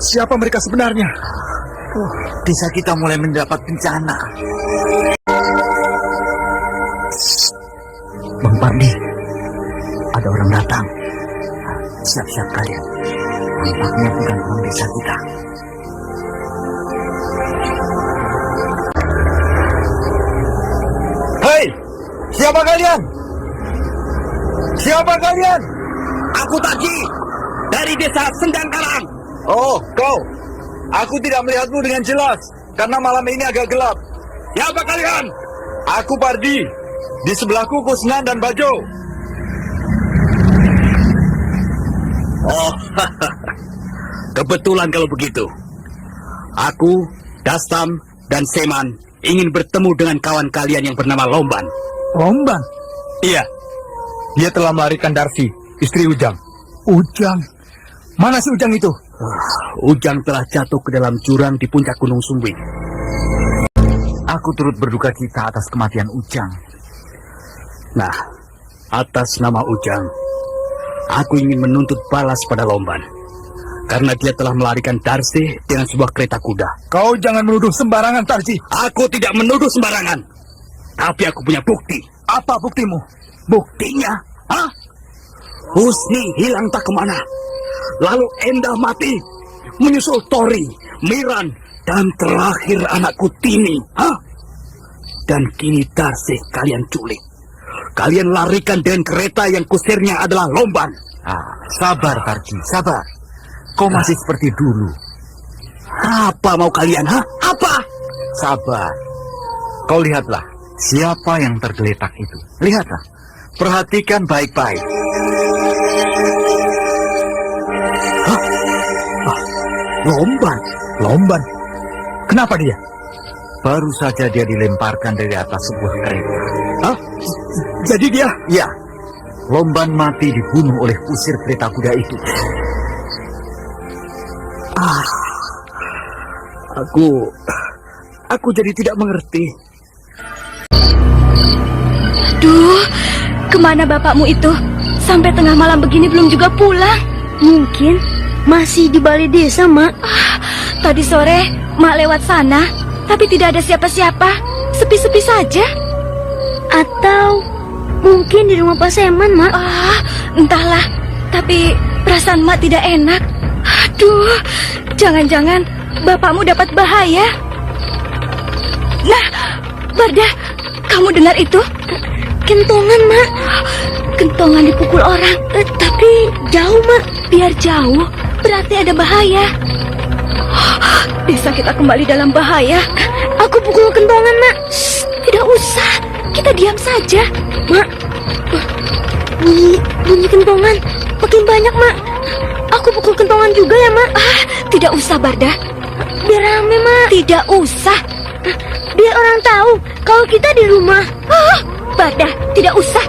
Siapa mereka sebenarnya? Desa kita mulai mendapat bencana. Bang Pardi, ada orang datang. Siap-siap kalian. Nampaknya bukan orang desa kita. Hei, siapa kalian? Siapa kalian? Aku Taji, dari desa Sendang Karang. Oh, kau. Aku tidak melihatmu dengan jelas, karena malam ini agak gelap. Siapa kalian? Aku Pardi. Di sebelahku Kusnan dan Bajo. Oh, kebetulan kalau begitu. Aku, Dastam, dan Seman ingin bertemu dengan kawan kalian yang bernama Lomban. Lomban? Iya. Dia telah melarikan Darsi, istri Ujang. Ujang? Mana si Ujang itu? Ujang telah jatuh ke dalam jurang di puncak Gunung Sumbing. Aku turut berduka cita atas kematian Ujang. Nah, atas nama Ujang, aku ingin menuntut balas pada Lomban. Karena dia telah melarikan Darsi dengan sebuah kereta kuda. Kau jangan menuduh sembarangan, Tarji. Aku tidak menuduh sembarangan. Tapi aku punya bukti. Apa buktimu? Buktinya? Hah? Husni hilang tak kemana. Lalu Endah mati. Menyusul Tori, Miran, dan terakhir anakku Tini. Hah? Dan kini Darsi kalian culik. Kalian larikan dengan kereta yang kusirnya adalah Lomban. Sabar, Parji, sabar. Kau masih seperti dulu. Apa mau kalian, ha? Apa? Sabar. Kau lihatlah, siapa yang tergeletak itu. Lihatlah, perhatikan baik-baik. Lomban. Kenapa dia? Baru saja dia dilemparkan dari atas sebuah kereta. Hah? Jadi dia? Ya, Lomban mati dibunuh oleh kusir kereta kuda itu. Aku jadi tidak mengerti. Aduh, kemana bapakmu itu? Sampai tengah malam begini belum juga pulang. Mungkin masih di balai desa, Mak. Tadi sore Mak lewat sana, tapi tidak ada siapa-siapa. Sepi-sepi saja. Atau mungkin di rumah Pak Seman, Mak. Entahlah. Tapi perasaan Mak tidak enak. Aduh, jangan-jangan bapakmu dapat bahaya. Nah, Barda, kamu dengar itu? Kentongan, Mak. Kentongan dipukul orang. Tapi jauh, Mak. Biar jauh, berarti ada bahaya. Desa kita kembali dalam bahaya. Aku pukul kentongan, Mak. Tidak usah, kita diam saja. Mak, bunyi kentongan makin banyak, Mak. Aku pukul kentongan juga ya, Mak. Tidak usah, Barda. Biar rame, Mak. Tidak usah. Biar orang tahu kalau kita di rumah. Barda, tidak usah.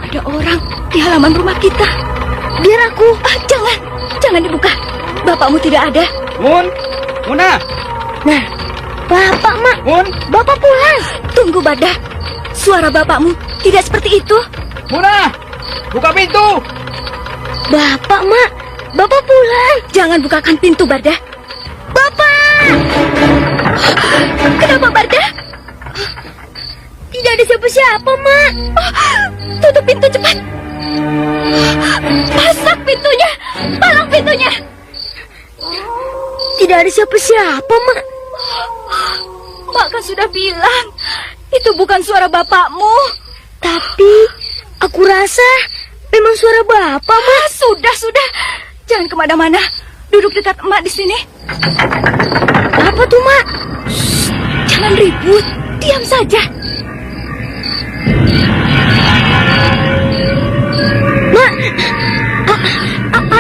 Ada orang di halaman rumah kita. Biar aku. Jangan dibuka. Bapakmu tidak ada. Muna. Nah, bapak, Mak. Bapak pulang. Tunggu, Barda. Suara bapakmu tidak seperti itu. Muna, buka pintu. Bapak, Mak. Bapak pulang. Jangan bukakan pintu, Barda. Bapak! Kenapa, Barda? Tidak ada siapa-siapa, Mak. Tutup pintu cepat. Pasak pintunya. Palang pintunya. Tidak ada siapa-siapa, Mak. Mak kan sudah bilang itu bukan suara bapakmu. Tapi aku rasa memang suara bapak, Mak. Sudah. Jangan kemana-mana. Duduk dekat emak di sini. Apa tuh, Mak? Shh, jangan ribut. Diam saja. Mak,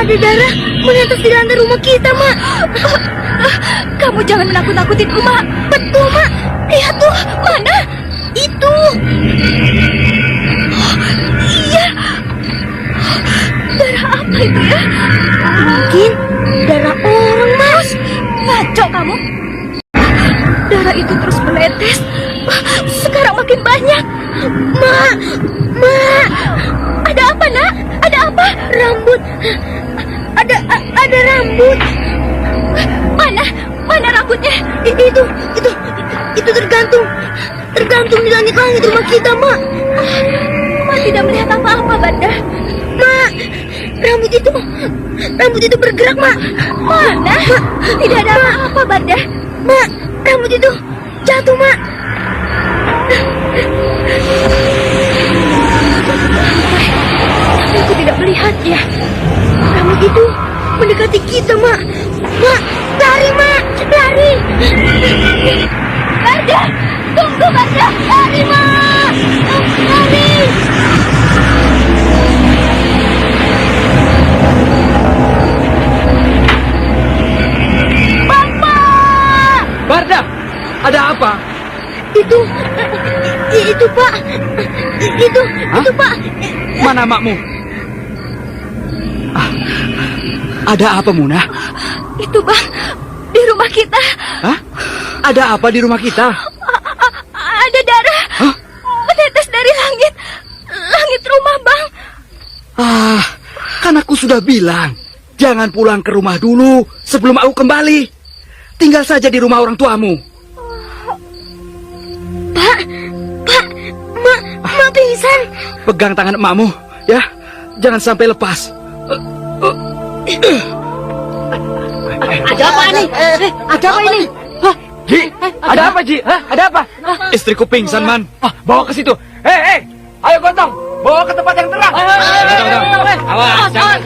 ada darah menetes di lantai rumah kita, Mak. Kamu jangan menakut-nakutin emak. Betul, Mak. Lihat tuh, mana? Itu. Iya. Darah apa itu ya? Mungkin darah orang, Mas. Ngaco kamu. Darah itu terus menetes. Sekarang makin banyak. Mak. Ada apa, Nak? Ada apa? Rambut. Ada rambut. Mana rambutnya? Itu tergantung di langit-langit rumah kita, Mak. Mak tidak melihat apa-apa, Banda. Mak, rambut itu bergerak, Mak. Mana? Tidak ada apa-apa, Banda. Mak, rambut itu jatuh, Mak. Tapi aku tidak melihatnya. Rambut itu mendekati kita, Mak. Mak, lari, Mak. Lari. Banda, tunggu, Banda. Lari, Mak. Lari. Bapak! Barda, ada apa? Itu Pak. Itu Pak. Mana makmu? Ada apa, Muna? Itu, Bang, di rumah kita. Hah? Ada apa di rumah kita? Ada darah. Hah? Menetes dari langit rumah, Bang. Kan aku sudah bilang, jangan pulang ke rumah dulu sebelum aku kembali. Tinggal saja di rumah orang tuamu. Pak, Mak pingsan. Pegang tangan emakmu, ya. Jangan sampai lepas. Ada apa ini? Ada apa ini? Ji, ada apa, Ji? Hah? Ada apa? Istriku pingsan, Man. Bawa ke situ. Hei, ayo Gontong. bawa ke tempat yang terang. Awas, jangan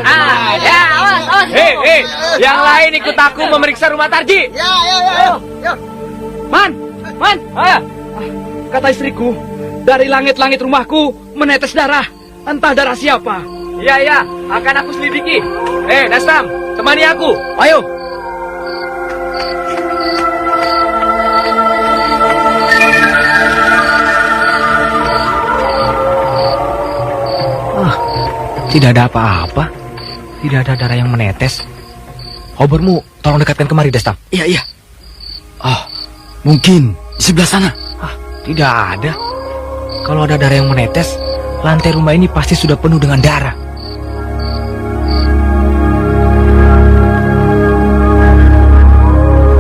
Ya, awas. Hei, yang lain ikut aku memeriksa rumah Tarji. Man, kata istriku, dari langit-langit rumahku menetes darah. Entah darah siapa. Iya, akan aku selidiki. Dastam, temani aku. Ayo. Tidak ada apa-apa. Tidak ada darah yang menetes. Obormu, tolong dekatkan kemari, Dastam. Iya. Mungkin di sebelah sana. Tidak ada. Kalau ada darah yang menetes, lantai rumah ini pasti sudah penuh dengan darah.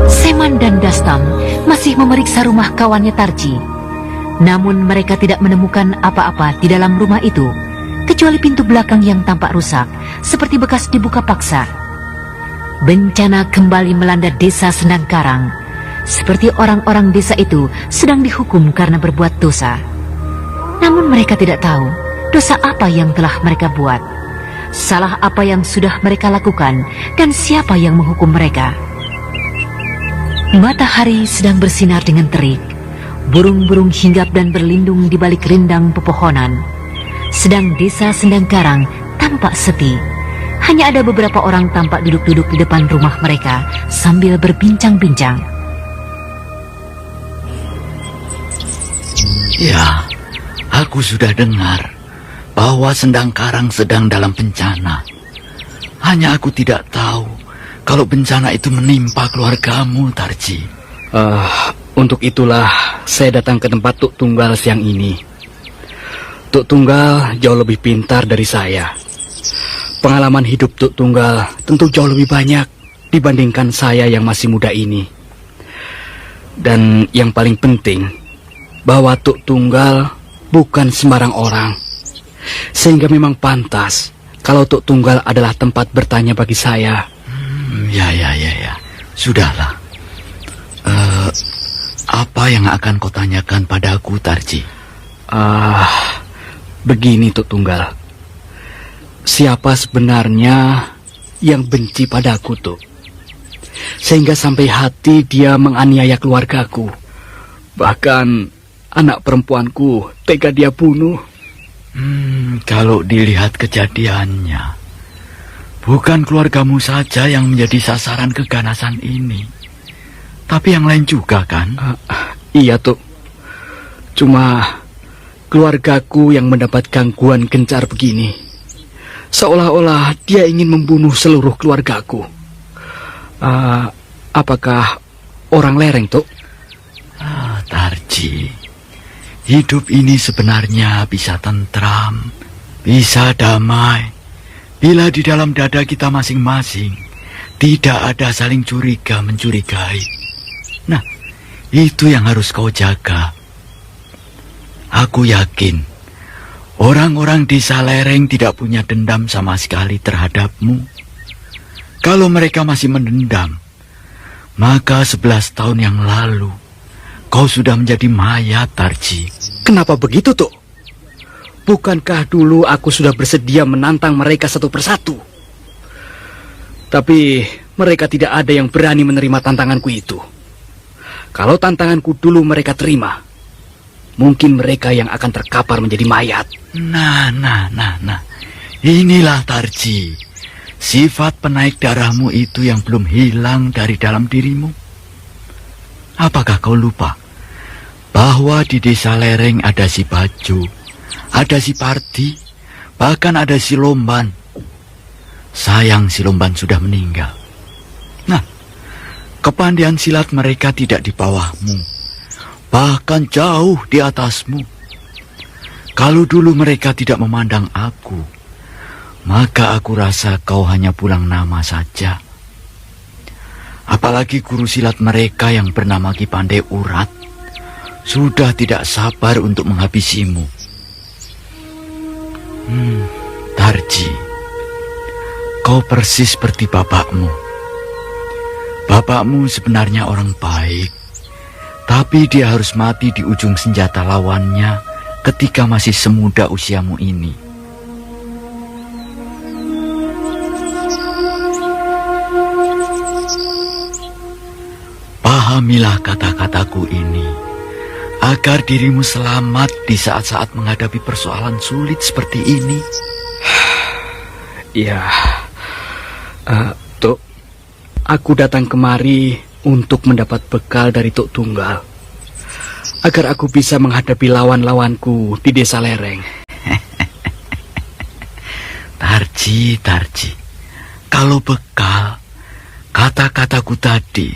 Seman dan Dastam masih memeriksa rumah kawannya Tarji. Namun mereka tidak menemukan apa-apa di dalam rumah itu, kecuali pintu belakang yang tampak rusak, seperti bekas dibuka paksa. Bencana kembali melanda desa Sendangkarang, seperti orang-orang desa itu sedang dihukum karena berbuat dosa. Namun mereka tidak tahu dosa apa yang telah mereka buat, salah apa yang sudah mereka lakukan, dan siapa yang menghukum mereka. Matahari sedang bersinar dengan terik, burung-burung hinggap dan berlindung di balik rindang pepohonan. Sedang desa Sendangkarang tampak sepi. Hanya ada beberapa orang tampak duduk-duduk di depan rumah mereka sambil berbincang-bincang. Ya, aku sudah dengar bahwa Sendangkarang sedang dalam bencana. Hanya aku tidak tahu kalau bencana itu menimpa keluargamu, Tarji. Untuk itulah saya datang ke tempat Tuk Tunggal siang ini. Tuk Tunggal jauh lebih pintar dari saya. Pengalaman hidup Tuk Tunggal tentu jauh lebih banyak dibandingkan saya yang masih muda ini. Dan yang paling penting, bahwa Tuk Tunggal bukan sembarang orang. Sehingga memang pantas kalau Tuk Tunggal adalah tempat bertanya bagi saya. Ya. Sudahlah. Apa yang akan kau tanyakan padaku, Tarji? Begini Tuk Tunggal. Siapa sebenarnya yang benci padaku, Tuk? Sehingga sampai hati dia menganiaya keluargaku. Bahkan anak perempuanku tega dia bunuh. Kalau dilihat kejadiannya, bukan keluargamu saja yang menjadi sasaran keganasan ini, tapi yang lain juga kan? Iya, Tuk. Cuma keluargaku yang mendapat gangguan gencar begini, seolah-olah dia ingin membunuh seluruh keluargaku. Apakah orang lereng, Tuk? Tarji, hidup ini sebenarnya bisa tentram, bisa damai, bila di dalam dada kita masing-masing tidak ada saling curiga mencurigai. Nah, itu yang harus kau jaga. Aku yakin orang-orang desa lereng tidak punya dendam sama sekali terhadapmu. Kalau mereka masih mendendam, maka 11 tahun yang lalu kau sudah menjadi mayat, Tarji. Kenapa begitu, Tuk? Bukankah dulu aku sudah bersedia menantang mereka satu persatu? Tapi mereka tidak ada yang berani menerima tantanganku itu. Kalau tantanganku dulu mereka terima, mungkin mereka yang akan terkapar menjadi mayat. Nah. Inilah, Tarji, sifat penaik darahmu itu yang belum hilang dari dalam dirimu. Apakah kau lupa bahwa di desa lereng ada si Bajo, ada si Parti, bahkan ada si Lomban. Sayang si Lomban sudah meninggal. Nah, kepandaian silat mereka tidak di bawahmu, bahkan jauh di atasmu. Kalau dulu mereka tidak memandang aku, maka aku rasa kau hanya pulang nama saja. Apalagi guru silat mereka yang bernama Ki Pandai Urat sudah tidak sabar untuk menghabisimu. Tarji, kau persis seperti bapakmu. Bapakmu sebenarnya orang baik, tapi dia harus mati di ujung senjata lawannya ketika masih semuda usiamu ini. Pahamilah kata-kataku ini, agar dirimu selamat di saat-saat menghadapi persoalan sulit seperti ini. Ya, Tuk, aku datang kemari untuk mendapat bekal dari Tuk Tunggal, agar aku bisa menghadapi lawan-lawanku di desa lereng. Tarji, kalau bekal, kata-kataku tadi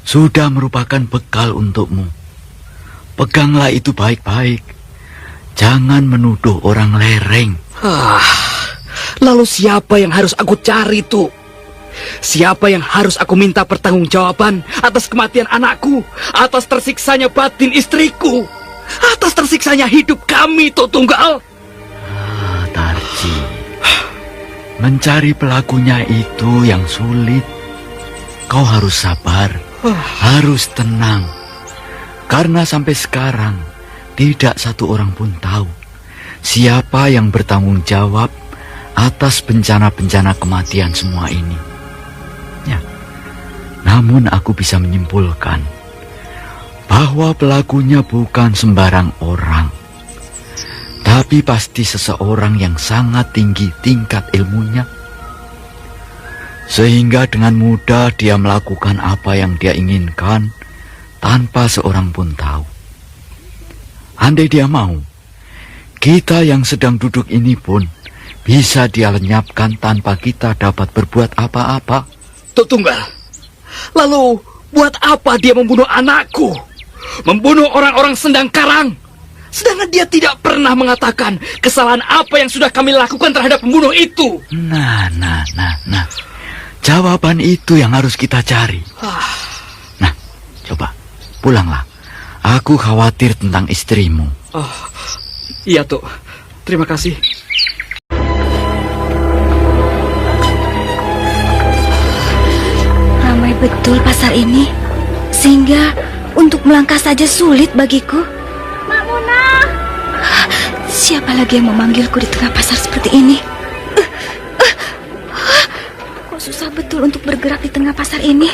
sudah merupakan bekal untukmu. Peganglah itu baik-baik. Jangan menuduh orang lereng. Lalu siapa yang harus aku cari, Tuk? Siapa yang harus aku minta pertanggungjawaban atas kematian anakku, atas tersiksanya batin istriku, atas tersiksanya hidup kami, Tuk Tunggal? Tarji, mencari pelakunya itu yang sulit. Kau harus sabar, harus tenang. Karena sampai sekarang tidak satu orang pun tahu siapa yang bertanggung jawab atas bencana-bencana kematian semua ini. Ya, namun aku bisa menyimpulkan bahwa pelakunya bukan sembarang orang, tapi pasti seseorang yang sangat tinggi tingkat ilmunya, sehingga dengan mudah dia melakukan apa yang dia inginkan tanpa seorang pun tahu. Andai dia mau, kita yang sedang duduk ini pun bisa dia lenyapkan tanpa kita dapat berbuat apa-apa. Tuk Tunggal, lalu buat apa dia membunuh anakku? Membunuh orang-orang Sendang Karang? Sedangkan dia tidak pernah mengatakan kesalahan apa yang sudah kami lakukan terhadap pembunuh itu. Nah. Jawaban itu yang harus kita cari. Nah, coba pulanglah. Aku khawatir tentang istrimu. Iya, Tuk. Terima kasih. Ramai betul pasar ini, sehingga untuk melangkah saja sulit bagiku. Mak Munah! Siapa lagi yang memanggilku di tengah pasar seperti ini? Kok susah betul untuk bergerak di tengah pasar ini.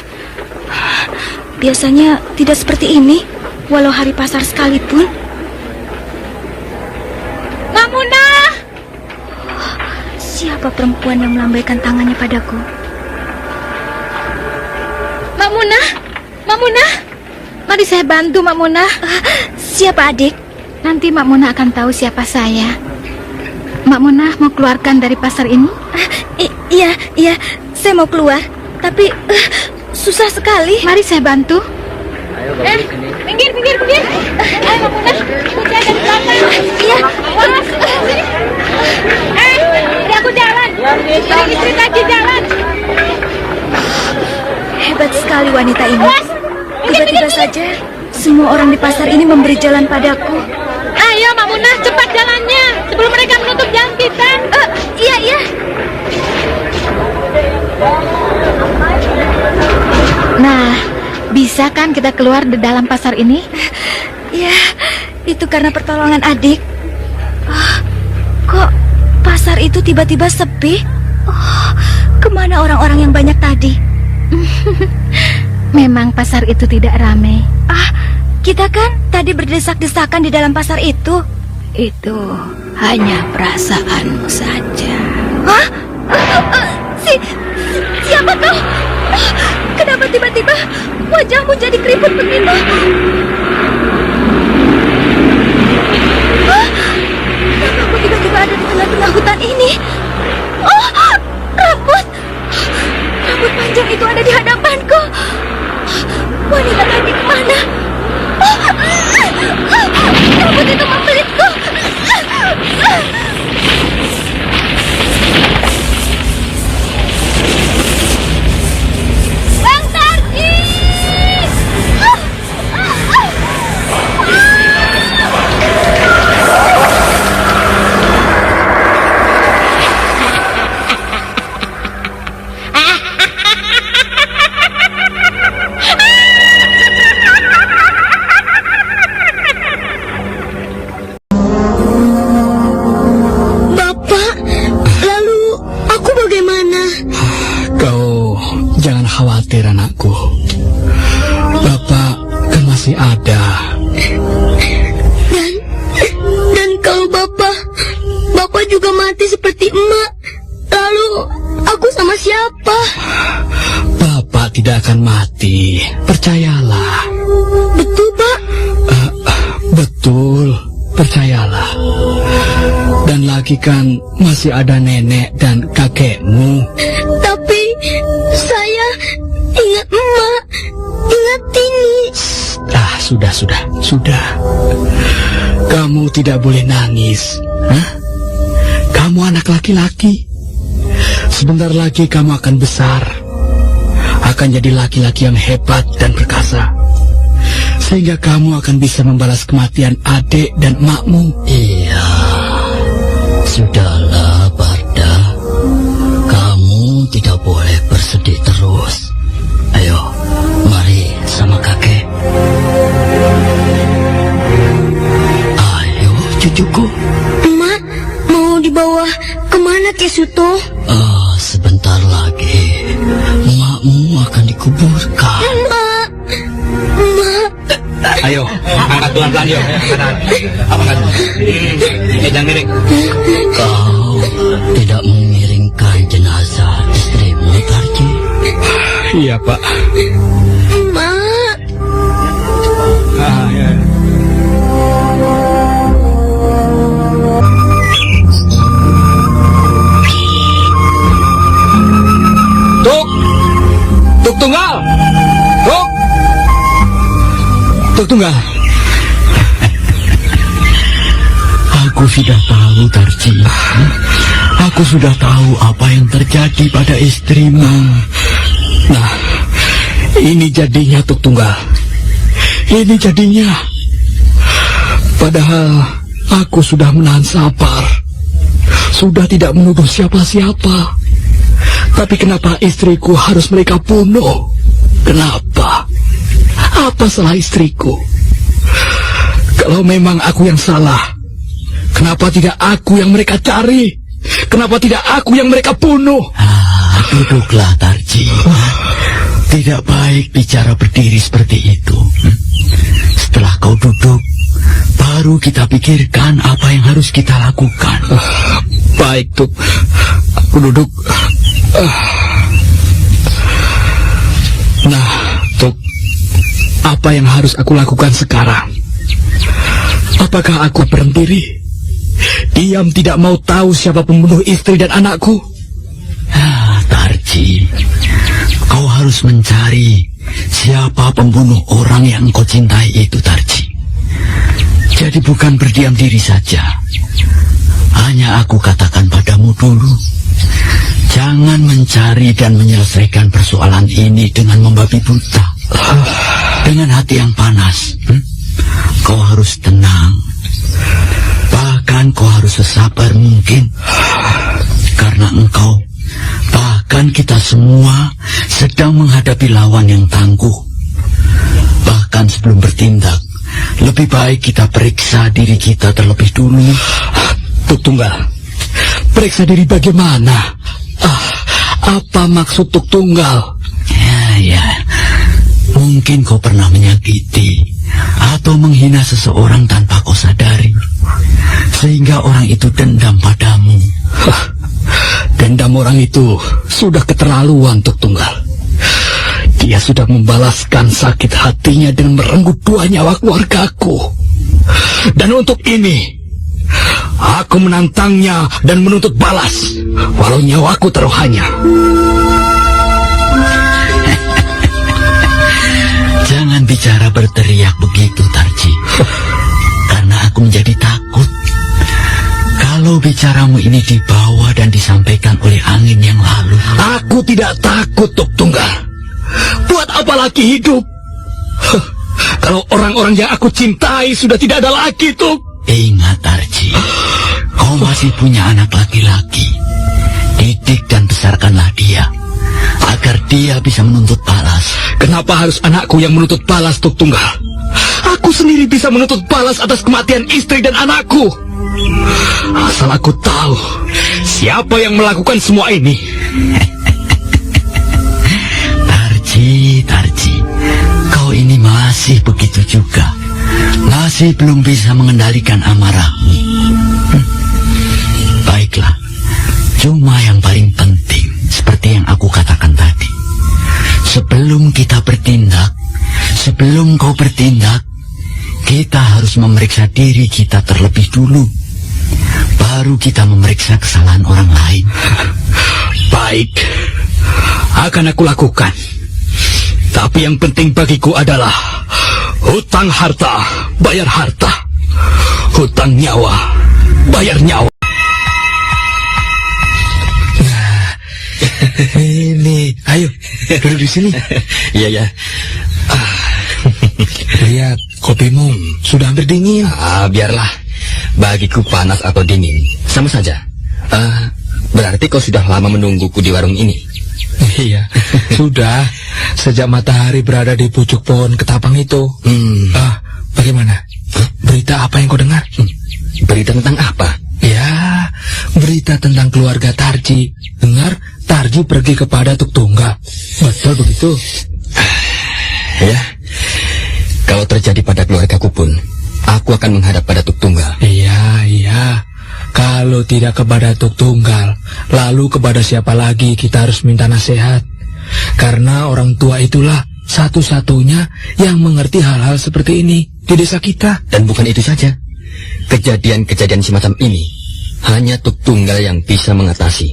Biasanya tidak seperti ini, walau hari pasar sekalipun. Mak Munah! Siapa perempuan yang melambaikan tangannya padaku? Mak Munah! Mak Munah! Mari saya bantu, Mak Munah. Siapa adik? Nanti Mak Munah akan tahu siapa saya. Mak Munah mau keluarkan dari pasar ini? Iya, saya mau keluar. Tapi susah sekali. Mari saya bantu. Minggir. Ayo Mak Munah, ikut saya dari belakang. Iya. Awas, sini. Biar aku jalan. Jadi istri tadi jalan. Hebat sekali wanita ini. Awas. Tiba-tiba saja semua orang di pasar ini memberi jalan padaku. Ayo Mak Munah, cepat jalannya sebelum mereka menutup jalan kita. Iya. Nah, bisa kan kita keluar di dalam pasar ini? Ya, itu karena pertolongan adik. Kok pasar itu tiba-tiba sepi? Kemana orang-orang yang banyak tadi? Memang pasar itu tidak ramai. Kita kan tadi berdesak-desakan di dalam pasar itu. Itu hanya perasaanmu saja. Siapa kau? Kenapa tiba-tiba wajahmu jadi keriput begitu? Kenapa aku tiba-tiba ada di tengah-tengah hutan ini? Rambut panjang itu ada di hadapanku. Wanita tadi kemana? Rambut itu membelitku. Bang Tarji! Jangan khawatir anakku. Bapak kan masih ada. Dan kalau Bapak juga mati seperti emak, lalu aku sama siapa? Bapak tidak akan mati, percayalah. Betul, Pak? Betul, percayalah. Dan lagi kan masih ada nenek dan kakekmu. Tapi saya ingat emak, ingat Tini. Sudah. Kamu tidak boleh nangis. Hah? Kamu anak laki-laki. Sebentar lagi kamu akan besar. Akan jadi laki-laki yang hebat dan perkasa. Sehingga kamu akan bisa membalas kematian adik dan emakmu. Iya. Sudahlah, Barda. Kamu tidak boleh bersedih terus. Ayo, mari sama kakek. Ayo, cucuku. Emak mau dibawa kemana, Kek Suto? Sebentar lagi emakmu akan dikuburkan. Emak. Ayo, angkat pelan-pelan yuk. Angkat. Jangan miring. Kau tidak mengiringkan jenazah istrimu, Tarji? Iya, Pak. Emak. Ya. Tuk tunggal. Tuk tunggal. Aku sudah tahu, Tarji. Aku sudah tahu apa yang terjadi pada istrimu. Nah, ini jadinya Tuk Tunggal. Ini jadinya. Padahal aku sudah menahan sabar. Sudah tidak menuduh siapa-siapa. Tapi kenapa istriku harus mereka bunuh? Kenapa? Apa salah istriku? Kalau memang aku yang salah, kenapa tidak aku yang mereka cari? Kenapa tidak aku yang mereka bunuh? Duduklah, Tarji. Tidak baik bicara berdiri seperti itu. Setelah kau duduk, baru kita pikirkan apa yang harus kita lakukan. Baik, Tuk. Aku duduk. Nah, Tuk, apa yang harus aku lakukan sekarang? Apakah aku berhenti? Diam tidak mau tahu siapa pembunuh istri dan anakku? Tarji, kau harus mencari siapa pembunuh orang yang kau cintai itu, Tarji. Jadi bukan berdiam diri saja. Hanya aku katakan padamu dulu, jangan mencari dan menyelesaikan persoalan ini dengan membabi buta. Dengan hati yang panas, kau harus tenang. Bahkan kau harus sesabar mungkin. Karena engkau, bahkan kita semua sedang menghadapi lawan yang tangguh. Bahkan sebelum bertindak, lebih baik kita periksa diri kita terlebih dulu. Tuk Tunggal, periksa diri bagaimana? Apa maksud Tuk Tunggal? Ya, mungkin kau pernah menyakiti atau menghina seseorang tanpa kau sadari, sehingga orang itu dendam padamu. Dendam orang itu sudah keterlaluan, Tuk Tunggal. Dia sudah membalaskan sakit hatinya dengan merenggut 2 nyawa keluargaku. Dan untuk ini, aku menantangnya dan menuntut balas, walau nyawaku taruhannya. Jangan bicara berteriak begitu, Tarji. Karena aku menjadi takut. Kalau bicaramu ini dibawa dan disampaikan oleh angin yang lalu. Aku tidak takut, Tuk Tunggal. Buat apa lagi hidup? Kalau orang-orang yang aku cintai sudah tidak ada lagi, Tuk. Ingat, Tarji, kau masih punya anak laki-laki. Didik dan besarkanlah dia, agar dia bisa menuntut balas. Kenapa harus anakku yang menuntut balas, Tuk Tunggal? Aku sendiri bisa menuntut balas atas kematian istri dan anakku. Asal aku tahu siapa yang melakukan semua ini. masih belum bisa mengendalikan amarahmu. Baiklah, cuma yang paling penting, seperti yang aku katakan tadi, sebelum kita bertindak, sebelum kau bertindak, kita harus memeriksa diri kita terlebih dulu. Baru kita memeriksa kesalahan orang lain. Baik, akan aku lakukan. Tapi yang penting bagiku adalah hutang harta, bayar harta. Hutang nyawa, bayar nyawa. Nah, ini, ayo, duduk di sini. Iya, ya. Lihat, kopimu sudah hampir dingin. Biarlah. Bagiku panas atau dingin, sama saja. Berarti kau sudah lama menungguku di warung ini. Iya, sudah. Sejak matahari berada di pucuk pohon ketapang itu. Bagaimana? Berita apa yang kau dengar? Berita tentang apa? Ya, berita tentang keluarga Tarji. Dengar, Tarji pergi kepada Tuk Tunggal. Betul begitu? Ya, kalau terjadi pada keluargaku pun, aku akan menghadap pada Tuk Tunggal. Iya. Kalau tidak kepada Tuk Tunggal, lalu kepada siapa lagi kita harus minta nasihat? Karena orang tua itulah satu-satunya yang mengerti hal-hal seperti ini di desa kita. Dan bukan itu saja. Kejadian-kejadian semacam ini hanya Tuk Tunggal yang bisa mengatasi.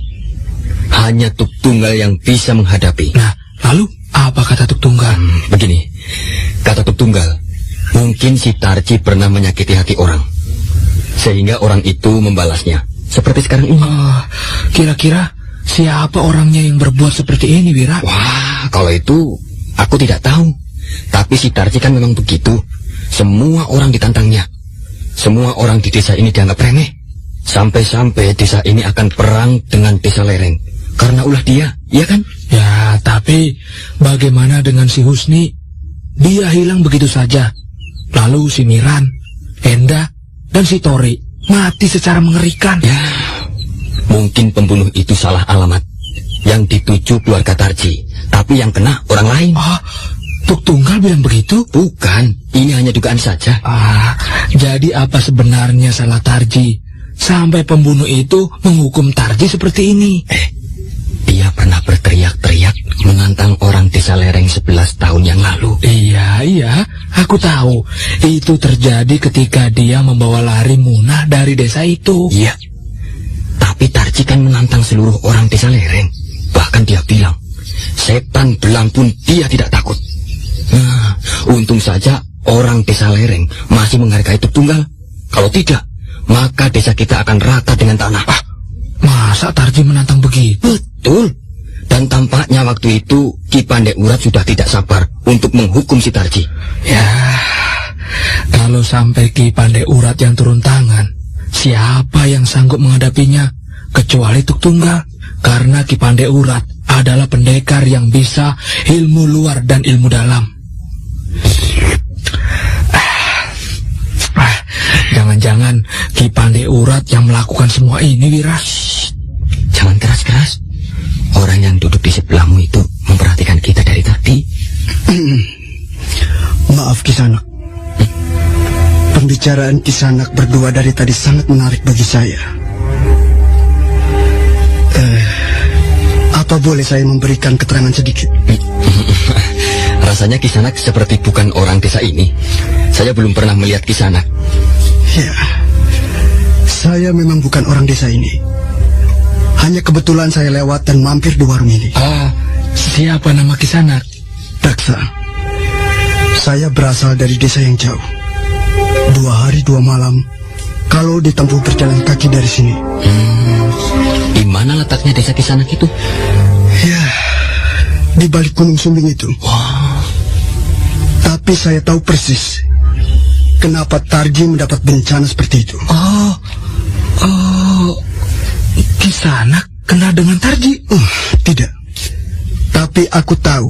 Hanya Tuk Tunggal yang bisa menghadapi. Nah, lalu apa kata Tuk Tunggal? Begini, kata Tuk Tunggal, mungkin si Tarji pernah menyakiti hati orang, sehingga orang itu membalasnya seperti sekarang ini. Kira-kira siapa orangnya yang berbuat seperti ini, Wira? Wah, kalau itu aku tidak tahu. Tapi si Tarji kan memang begitu. Semua orang ditantangnya. Semua orang di desa ini dianggap remeh. Sampai-sampai desa ini akan perang dengan desa lereng karena ulah dia, iya kan? Ya, tapi bagaimana dengan si Husni? Dia hilang begitu saja. Lalu si Miran, Enda, dan si Tori mati secara mengerikan. Ya, mungkin pembunuh itu salah alamat. Yang dituju keluarga Tarji, tapi yang kena orang lain. Tuk Tunggal bilang begitu? Bukan, ini hanya dugaan saja. Jadi apa sebenarnya salah Tarji sampai pembunuh itu menghukum Tarji seperti ini? Dia pernah berteriak-teriak menantang orang desa lereng 11 tahun yang lalu. Iya, aku tahu. Itu terjadi ketika dia membawa lari Munah dari desa itu. Iya, tapi Tarji kan menantang seluruh orang desa lereng. Bahkan dia bilang, setan belang pun dia tidak takut. Nah, untung saja orang desa lereng masih menghargai Tuk Tunggal. Kalau tidak, maka desa kita akan rata dengan tanah. Masa Tarji menantang begitu? Betul. Dan tampaknya waktu itu Ki Pandai Urat sudah tidak sabar untuk menghukum si Tarji. Ya, kalau sampai Ki Pandai Urat yang turun tangan, siapa yang sanggup menghadapinya? Kecuali Tuk Tunggal. Karena Ki Pandai Urat adalah pendekar yang bisa ilmu luar dan ilmu dalam. Jangan-jangan Ki Pandai Urat yang melakukan semua ini, Wira? Jangan keras-keras. Orang yang duduk di sebelahmu itu memperhatikan kita dari tadi. Maaf Kisanak. Pembicaraan Kisanak berdua dari tadi sangat menarik bagi saya. Apa boleh saya memberikan keterangan sedikit? Rasanya Kisanak seperti bukan orang desa ini. Saya belum pernah melihat Kisanak. Ya, saya memang bukan orang desa ini. Hanya kebetulan saya lewat dan mampir di warung ini. Siapa nama Kisanak? Daksa. Saya berasal dari desa yang jauh. 2 hari 2 malam kalau ditempuh berjalan kaki dari sini. Di mana letaknya desa Kisanak itu? Ya, di balik Gunung Sumbing itu. Tapi saya tahu persis kenapa Tarji mendapat bencana seperti itu. Kisanak kenal dengan Tarji? Tidak. Tapi aku tahu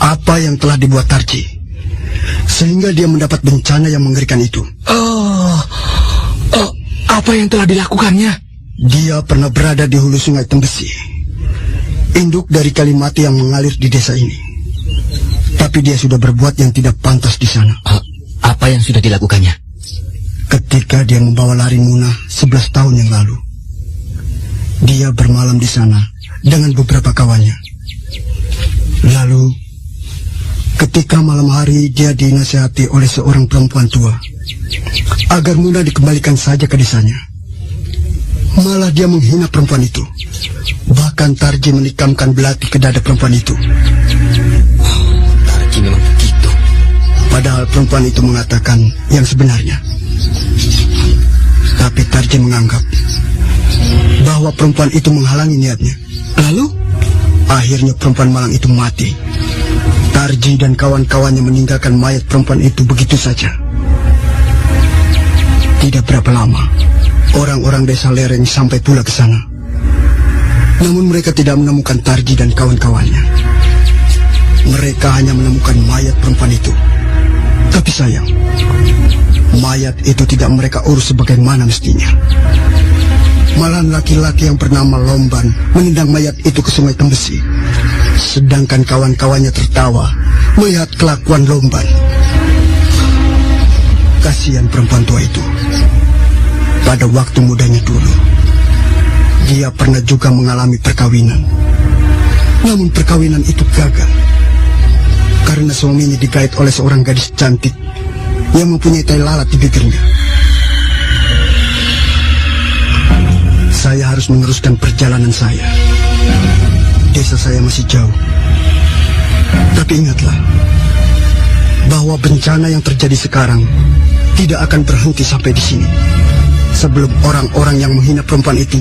apa yang telah dibuat Tarji, sehingga dia mendapat bencana yang mengerikan itu. Apa yang telah dilakukannya? Dia pernah berada di hulu sungai Tembesi, induk dari Kalimati yang mengalir di desa ini. Tapi dia sudah berbuat yang tidak pantas di sana. Apa yang sudah dilakukannya? ketika dia membawa lari Munah 11 tahun yang lalu. Dia bermalam di sana dengan beberapa kawannya. Lalu, ketika malam hari dia dinasihati oleh seorang perempuan tua agar Munah dikembalikan saja ke desanya. Malah dia menghina perempuan itu. Bahkan Tarji menikamkan belati ke dada perempuan itu. Tarji memang begitu. Padahal perempuan itu mengatakan yang sebenarnya. Tapi Tarji menganggap bahwa perempuan itu menghalangi niatnya. Lalu, akhirnya perempuan malang itu mati. Tarji dan kawan-kawannya meninggalkan mayat perempuan itu begitu saja. Tidak berapa lama, orang-orang desa lereng sampai pula ke sana. Namun mereka tidak menemukan Tarji dan kawan-kawannya. Mereka hanya menemukan mayat perempuan itu. Tapi sayang, mayat itu tidak mereka urus sebagaimana mestinya. Malah laki-laki yang bernama Lomban menendang mayat itu ke sungai Tembesi. Sedangkan kawan-kawannya tertawa melihat kelakuan Lomban. Kasihan perempuan tua itu. Pada waktu mudanya dulu, dia pernah juga mengalami perkawinan. Namun perkawinan itu gagal karena suaminya digait oleh seorang gadis cantik yang mempunyai tai lalat di bibirnya. Saya harus meneruskan perjalanan saya. Desa saya masih jauh. Tapi ingatlah bahwa bencana yang terjadi sekarang tidak akan berhenti sampai di sini sebelum orang-orang yang menghina perempuan itu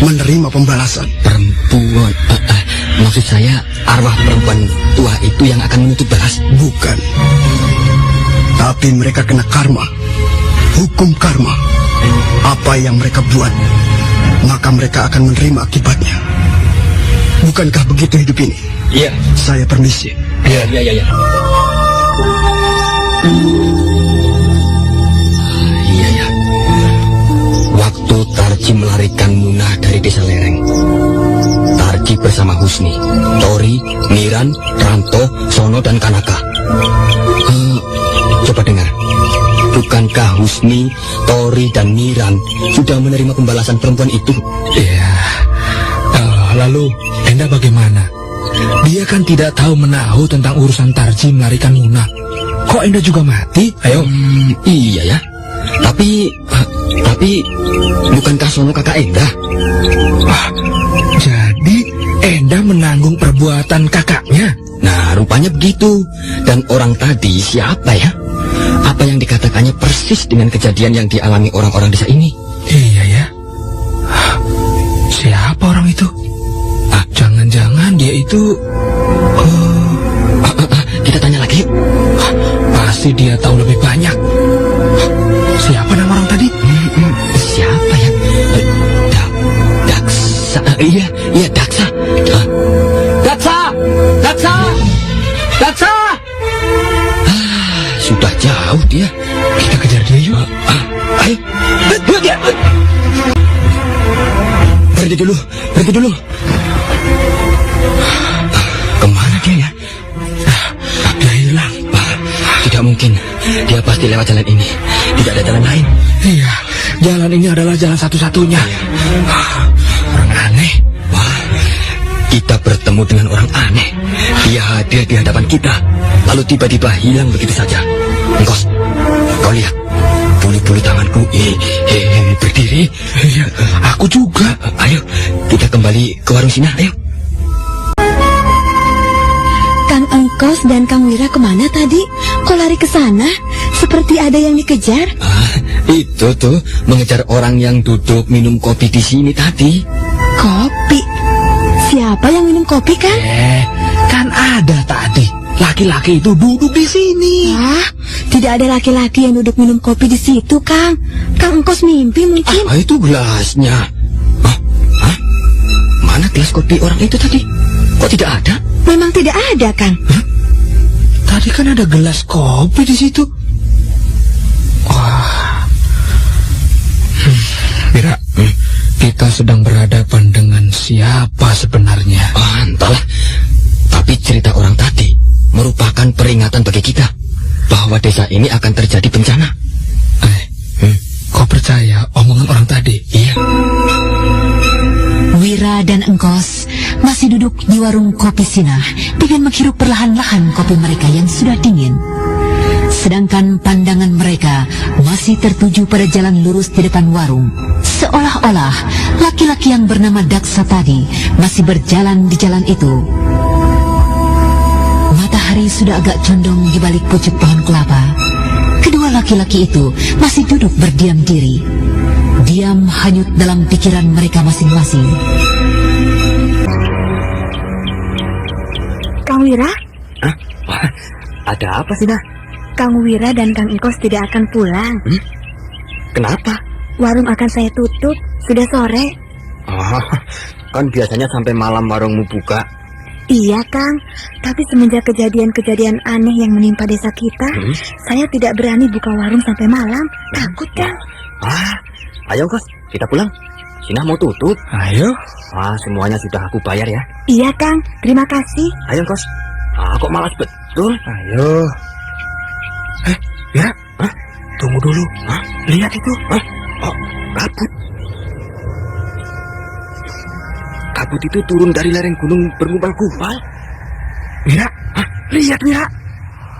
menerima pembalasan. Perempuan? Maksud saya arwah perempuan tua itu yang akan menuntut balas? Bukan. Tapi mereka kena karma. Hukum karma. Apa yang mereka buat, maka mereka akan menerima akibatnya. Bukankah begitu hidup ini? Iya. Saya permisi. Iya. Iya. Waktu Tarji melarikan Munah dari desa lereng, Tarji bersama Husni, Tori, Miran, Ranto, Sono, dan Kanaka. Coba dengar. Bukankah Husni, Tori, dan Miran sudah menerima pembalasan perempuan itu? Iya. Lalu, Enda bagaimana? Dia kan tidak tahu menahu tentang urusan Tarji melarikan Munah. Kok Enda juga mati? Ayo. Iya ya. Tapi bukankah Sono kakak Enda? Jadi Enda menanggung perbuatan kakaknya? Nah, rupanya begitu. Dan orang tadi siapa ya? Apa yang dikatakannya persis dengan kejadian yang dialami orang-orang desa ini? Iya ya. Siapa orang itu? Jangan-jangan dia itu... Kita tanya lagi. Pasti dia tahu lebih banyak. Siapa nama orang tadi? Siapa ya? Daksa. Iya, Daksa. Daksa! Sudah jauh dia. Kita kejar dia yuk. Ayo. Dia. Pergi dulu. Kemana dia ya? Dia hilang. Tidak mungkin. Dia pasti lewat jalan ini. Tidak ada jalan lain. Iya, jalan ini adalah jalan satu-satunya. Orang aneh. Wah, kita bertemu dengan orang aneh. Dia hadir di hadapan kita, lalu tiba-tiba hilang begitu saja. Engkos, kau lihat bulu-bulu tanganku berdiri. Iya, aku juga. Ayo, kita kembali ke warung Sina. Ayo. Kang Engkos dan Kang Wira kemana tadi? Kok lari ke sana? Seperti ada yang dikejar. Itu tuh mengejar orang yang duduk minum kopi di sini tadi. Kopi? Siapa yang minum kopi, Kang? Kan ada tadi. Laki-laki itu duduk di sini. Tidak ada laki-laki yang duduk minum kopi di situ, Kang. Kang Engkos mimpi mungkin. Itu gelasnya. Mana gelas kopi orang itu tadi? Kok tidak ada? Memang tidak ada, Kang. Tadi kan ada gelas kopi di situ. Wah. Wira, kita sedang berhadapan dengan siapa sebenarnya? Entahlah. Tapi cerita orang tadi merupakan peringatan bagi kita bahwa desa ini akan terjadi bencana. Kau percaya omongan orang tadi? Iya. Wira dan Engkos masih duduk di warung kopi Sinah dengan menghirup perlahan-lahan kopi mereka yang sudah dingin. Sedangkan pandangan mereka masih tertuju pada jalan lurus di depan warung. Seolah-olah laki-laki yang bernama Daksa tadi masih berjalan di jalan itu. Matahari sudah agak condong di balik pucuk pohon kelapa. Kedua laki-laki itu masih duduk berdiam diri. Diam hanyut dalam pikiran mereka masing-masing. Kang Wira? Hah? Ada apa sih, Nah? Kang Wira dan Kang Engkos tidak akan pulang. Kenapa? Warung akan saya tutup, sudah sore. Oh, kan biasanya sampai malam warungmu buka. Iya, Kang. Tapi semenjak kejadian-kejadian aneh yang menimpa desa kita, saya tidak berani buka warung sampai malam. Takut, Kang. Ayo, Kos, kita pulang. Sinah mau tutup. Ayo. Semuanya sudah aku bayar ya. Iya, Kang. Terima kasih. Ayo, Kos. Kok malas betul? Ayo. Ya, tunggu dulu. Lihat itu. Kabut. Kabut itu turun dari lereng gunung bergumpal-gumpal. Wira, lihat Wira.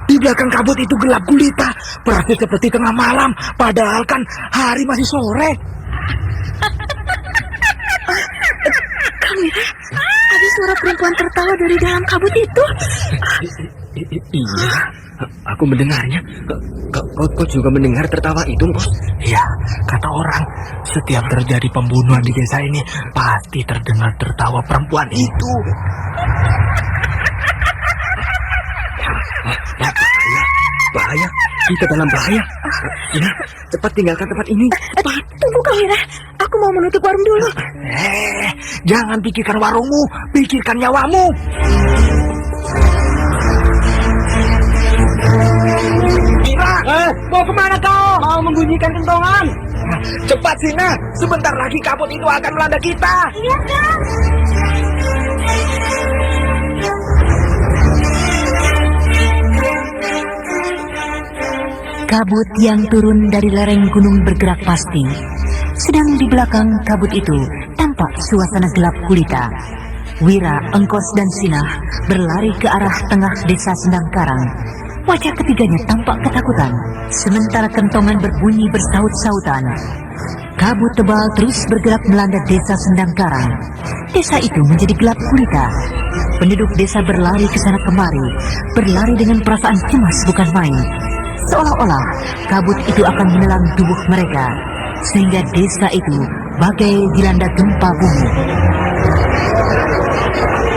Di belakang kabut itu gelap gulita, persis seperti tengah malam. Padahal kan hari masih sore. Kang Wira, ada suara perempuan tertawa dari dalam kabut itu. Iya, aku mendengarnya. Kau juga mendengar tertawa itu, Kos? Ya, kata orang, setiap terjadi pembunuhan di desa ini pasti terdengar tertawa perempuan itu. Bahaya, kita dalam bahaya. Ya, cepat tinggalkan tempat ini. Cepat. Tunggu, Kang Wira, aku mau menutup warung dulu. Jangan pikirkan warungmu, pikirkan nyawamu. Mau kemana kau? Mau membunyikan kentongan? Cepat Sina, sebentar lagi kabut itu akan melanda kita. Iya, Kang. Kabut yang turun dari lereng gunung bergerak pasti. Sedang di belakang kabut itu tampak suasana gelap gulita. Wira, Engkos dan Sinah berlari ke arah tengah desa Sendang Karang. Wajah ketiganya tampak ketakutan, sementara kentongan berbunyi bersaut-sautan. Kabut tebal terus bergerak melanda desa Sendang Karang. Desa itu menjadi gelap gulita. Penduduk desa berlari ke sana kemari, berlari dengan perasaan cemas bukan main. Seolah-olah kabut itu akan menelan tubuh mereka, sehingga desa itu bagai dilanda gempa bumi.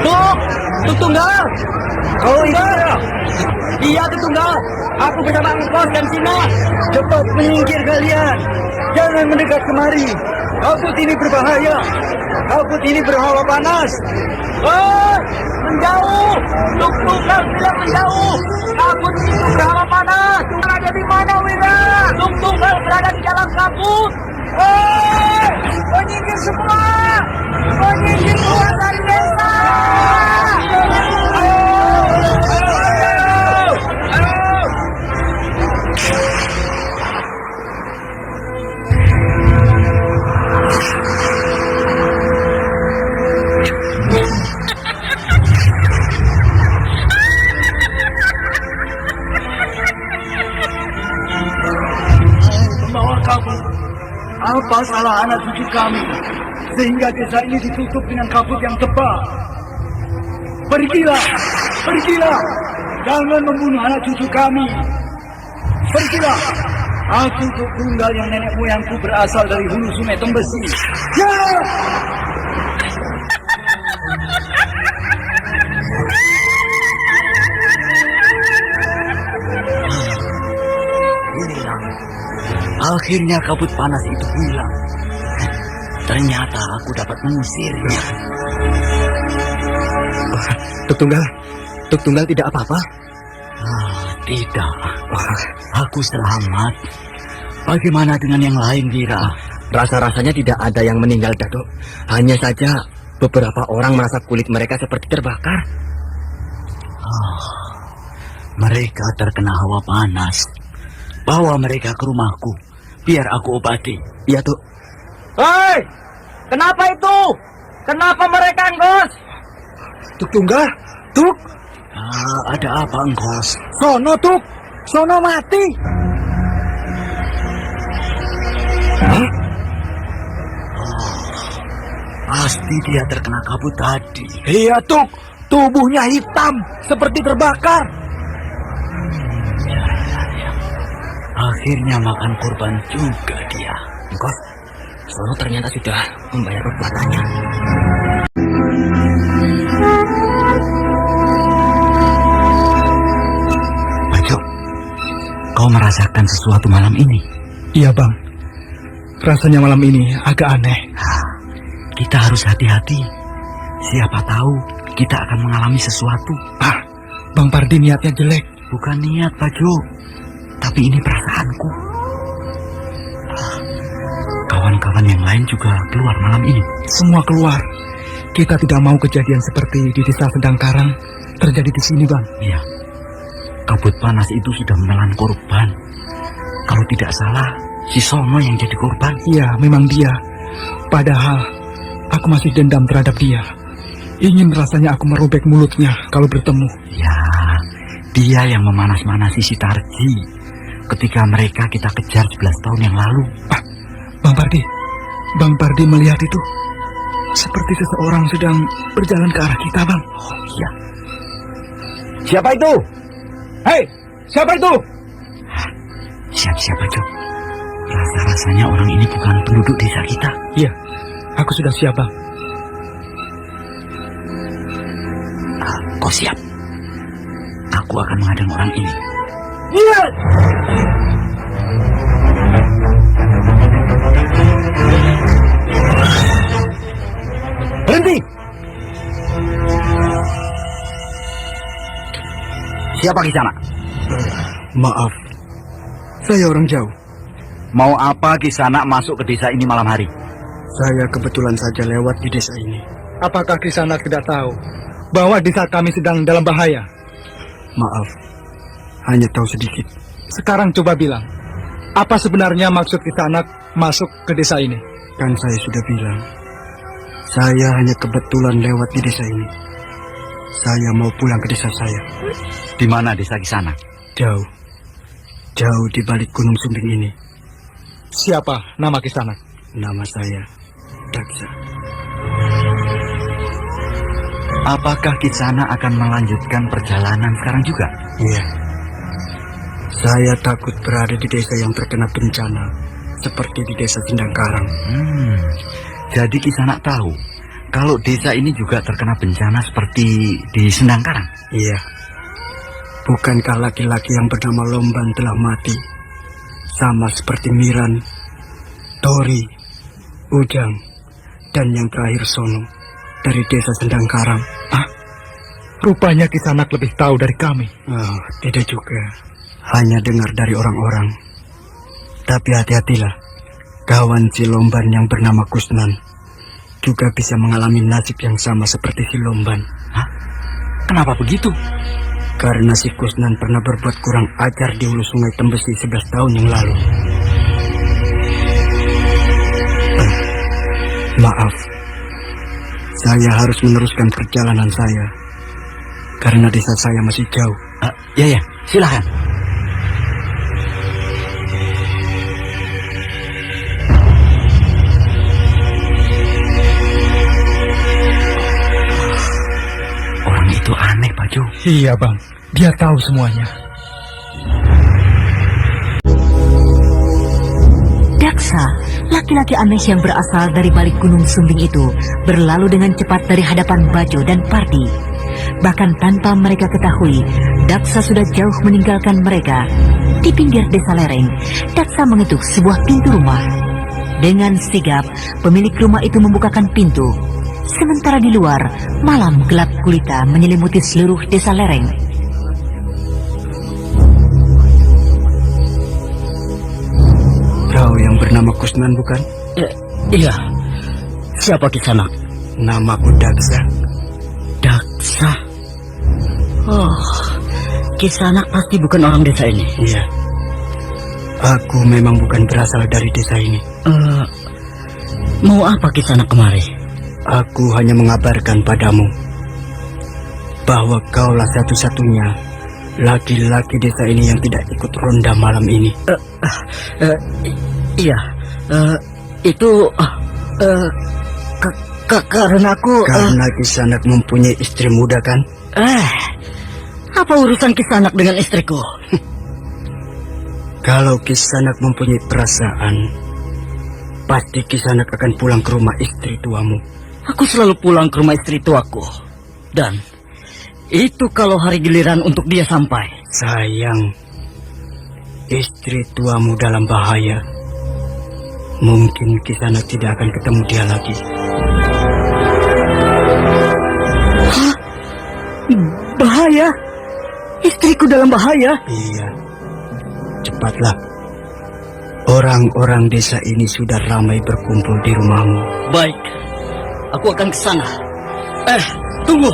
Tuk Tunggal. Oh iya. Iya Tuk Tunggal. Aku bersama Engkos dan Sina. Cepat menyingkir kalian. Jangan mendekat kemari. Kabut ini berbahaya. Kabut ini berhawa panas. Menjauh. Tuk Tunggal bilang menjauh. Kabut itu berhawa panas. Berada di mana, Wira? Tuk Tunggal berada di dalam kabut. Menyingkir semua. Menyingkir keluar dari desa. Apa salah anak cucu kami sehingga desa ini ditutup dengan kabut yang tebal? Pergilah, pergilah, jangan membunuh anak cucu kami. Pergilah, aku Tuk Tunggal yang nenek moyangku berasal dari hulu sungai Tembesi. Ya! Akhirnya kabut panas itu hilang. Ternyata aku dapat mengusirnya. Tuk Tunggal tidak apa-apa? Tidak. Aku selamat. Bagaimana dengan yang lain, Wira? Rasa-rasanya tidak ada yang meninggal, Datuk. Hanya saja beberapa orang merasa kulit mereka seperti terbakar. Mereka terkena hawa panas. Bawa mereka ke rumahku. Biar aku obati. Iya, Tuk. Hei, kenapa itu? Kenapa mereka Enggos? Tuk Tunggal, Tuk. Ada apa, Enggos? Sono, Tuk. Sono mati. Hah? Pasti dia terkena kabut tadi. Iya, Tuk. Tubuhnya hitam, seperti terbakar. Akhirnya makan korban juga dia. Engkos, Sono ternyata sudah membayar perbuatannya. Bajo, kau merasakan sesuatu malam ini? Iya, Bang. Rasanya malam ini agak aneh. Kita harus hati-hati. Siapa tahu kita akan mengalami sesuatu. Bang Pardi niatnya jelek. Bukan niat, Bajo. Tapi ini perasaanku. Kawan-kawan yang lain juga keluar malam ini. Semua keluar. Kita tidak mau kejadian seperti di desa Sendangkarang terjadi di sini, Bang. Iya. Kabut panas itu sudah menelan korban. Kalau tidak salah, si Sono yang jadi korban. Iya, memang dia. Padahal aku masih dendam terhadap dia. Ingin rasanya aku merobek mulutnya kalau bertemu. Ya, dia yang memanas-manasi si Tarji ketika mereka kita kejar 11 tahun yang lalu. Bang Pardi melihat itu seperti seseorang sedang berjalan ke arah kita, Bang. Oh iya. Siapa itu? Hei, siapa itu? Siap-siap aja. Rasa-rasanya orang ini bukan penduduk desa kita. Iya, aku sudah siap, Bang. Kau siap? Aku akan menghadang orang ini. Iya. Berhenti. Siapa di sana? Maaf, saya orang jauh. Mau apa Kisanak masuk ke desa ini malam hari? Saya kebetulan saja lewat di desa ini. Apakah Kisanak tidak tahu bahwa desa kami sedang dalam bahaya? Maaf, hanya tahu sedikit. Sekarang coba bilang, apa sebenarnya maksud Kisanak masuk ke desa ini? Kan saya sudah bilang, saya hanya kebetulan lewat di desa ini. Saya mau pulang ke desa saya. Di mana desa Kisanak? Jauh di balik Gunung Sumbing ini. Siapa nama Kisanak? Nama saya Daksa. Apakah Kisanak akan melanjutkan perjalanan sekarang juga? Iya. Saya takut berada di desa yang terkena bencana seperti di desa Sendangkarang. Jadi Kisanak tahu kalau desa ini juga terkena bencana seperti di Sendangkarang? Iya. Bukankah laki-laki yang bernama Lomban telah mati? Sama seperti Miran, Tori, Ujang, dan yang terakhir Sono dari desa Sendangkarang. Rupanya Kisanak lebih tahu dari kami. Oh, tidak juga. Hanya dengar dari orang-orang. Tapi hati-hatilah. Kawan si Lomban yang bernama Kusnan juga bisa mengalami nasib yang sama seperti si Lomban. Kenapa begitu? Karena si Kusnan pernah berbuat kurang ajar di hulu sungai Tembesi 11 tahun yang lalu. Maaf, saya harus meneruskan perjalanan saya karena desa saya masih jauh. Ya, silakan. Orang itu aneh, Pak Jo. Iya, Bang. Dia tahu semuanya. Daksa, laki-laki aneh yang berasal dari balik Gunung Sumbing itu, berlalu dengan cepat dari hadapan Bajo dan Pardi. Bahkan tanpa mereka ketahui, Daksa sudah jauh meninggalkan mereka. Di pinggir desa lereng, Daksa mengetuk sebuah pintu rumah. Dengan sigap, pemilik rumah itu membukakan pintu. Sementara di luar, malam gelap gulita menyelimuti seluruh desa lereng. Kau yang bernama Kusnan, bukan? Iya. Siapa Kisanak? Namaku Daksa. Daksa. Oh, Kisanak pasti bukan orang desa ini. Iya. Aku memang bukan berasal dari desa ini. Mau apa Kisanak kemari? Aku hanya mengabarkan padamu bahwa kaulah satu-satunya laki-laki desa ini yang tidak ikut ronda malam ini. Iya, itu karena aku... Karena Kisanak mempunyai istri muda, kan? Apa urusan Kisanak dengan istriku? Kalau Kisanak mempunyai perasaan, pasti Kisanak akan pulang ke rumah istri tuamu. Aku selalu pulang ke rumah istri tuaku. Dan itu kalau hari giliran untuk dia sampai. Sayang, istri tuamu dalam bahaya. Mungkin Kisanak tidak akan ketemu dia lagi. Hah? Bahaya? Istriku dalam bahaya? Iya. Cepatlah. Orang-orang desa ini sudah ramai berkumpul di rumahmu. Baik. Aku akan ke sana. Tunggu.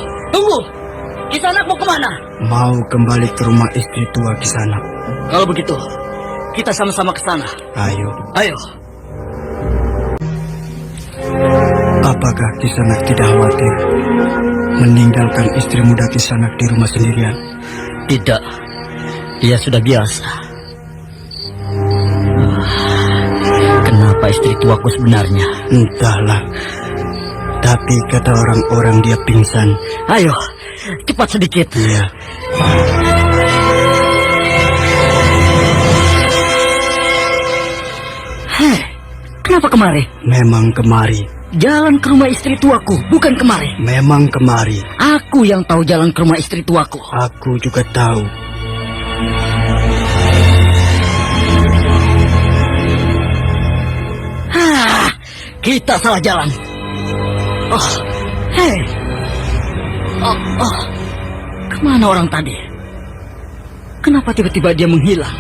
Kisanak mau kemana? Mau kembali ke rumah istri tua Kisanak. Kalau begitu, kita sama-sama ke sana. Ayo. Apakah Kisanak tidak khawatir meninggalkan istri muda Kisanak di rumah sendirian? Tidak. Dia sudah biasa. Kenapa istri tuaku sebenarnya? Entahlah. Tapi kata orang-orang dia pingsan. Ayo, cepat sedikit. Iya. Hei, kenapa kemari? Memang kemari. Jalan ke rumah istri tuaku, bukan kemari. Memang kemari. Aku yang tahu jalan ke rumah istri tuaku. Aku juga tahu. Kita salah jalan. Hei. Kemana orang tadi? Kenapa tiba-tiba dia menghilang?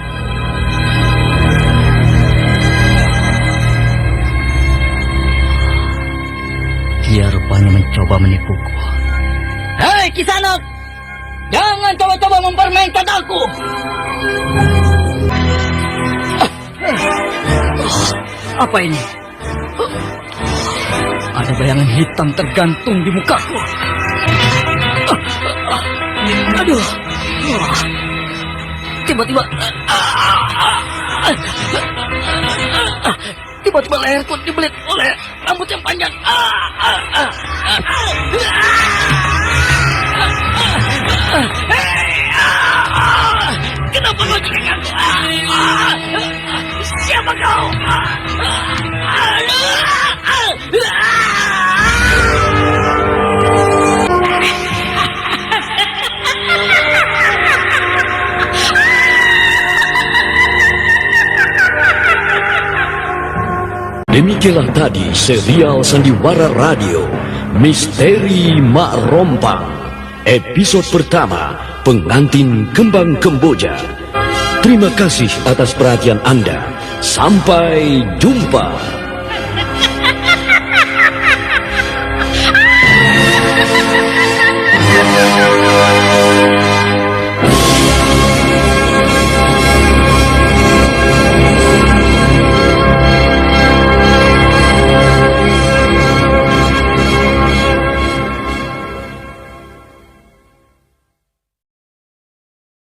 Dia rupanya mencoba menipuku. Hei Kisanak, jangan coba-coba mempermainkan aku. Apa ini? Ada bayangan hitam tergantung di mukaku. Aduh. Tiba-tiba leherku dibelit oleh rambut yang panjang. Kenapa kau cekikkanku? Siapa kau? Demikianlah tadi serial Sandiwara Radio Misteri Mak Rompang, episode pertama, Pengantin Kembang Kemboja. Terima kasih atas perhatian Anda. Sampai jumpa.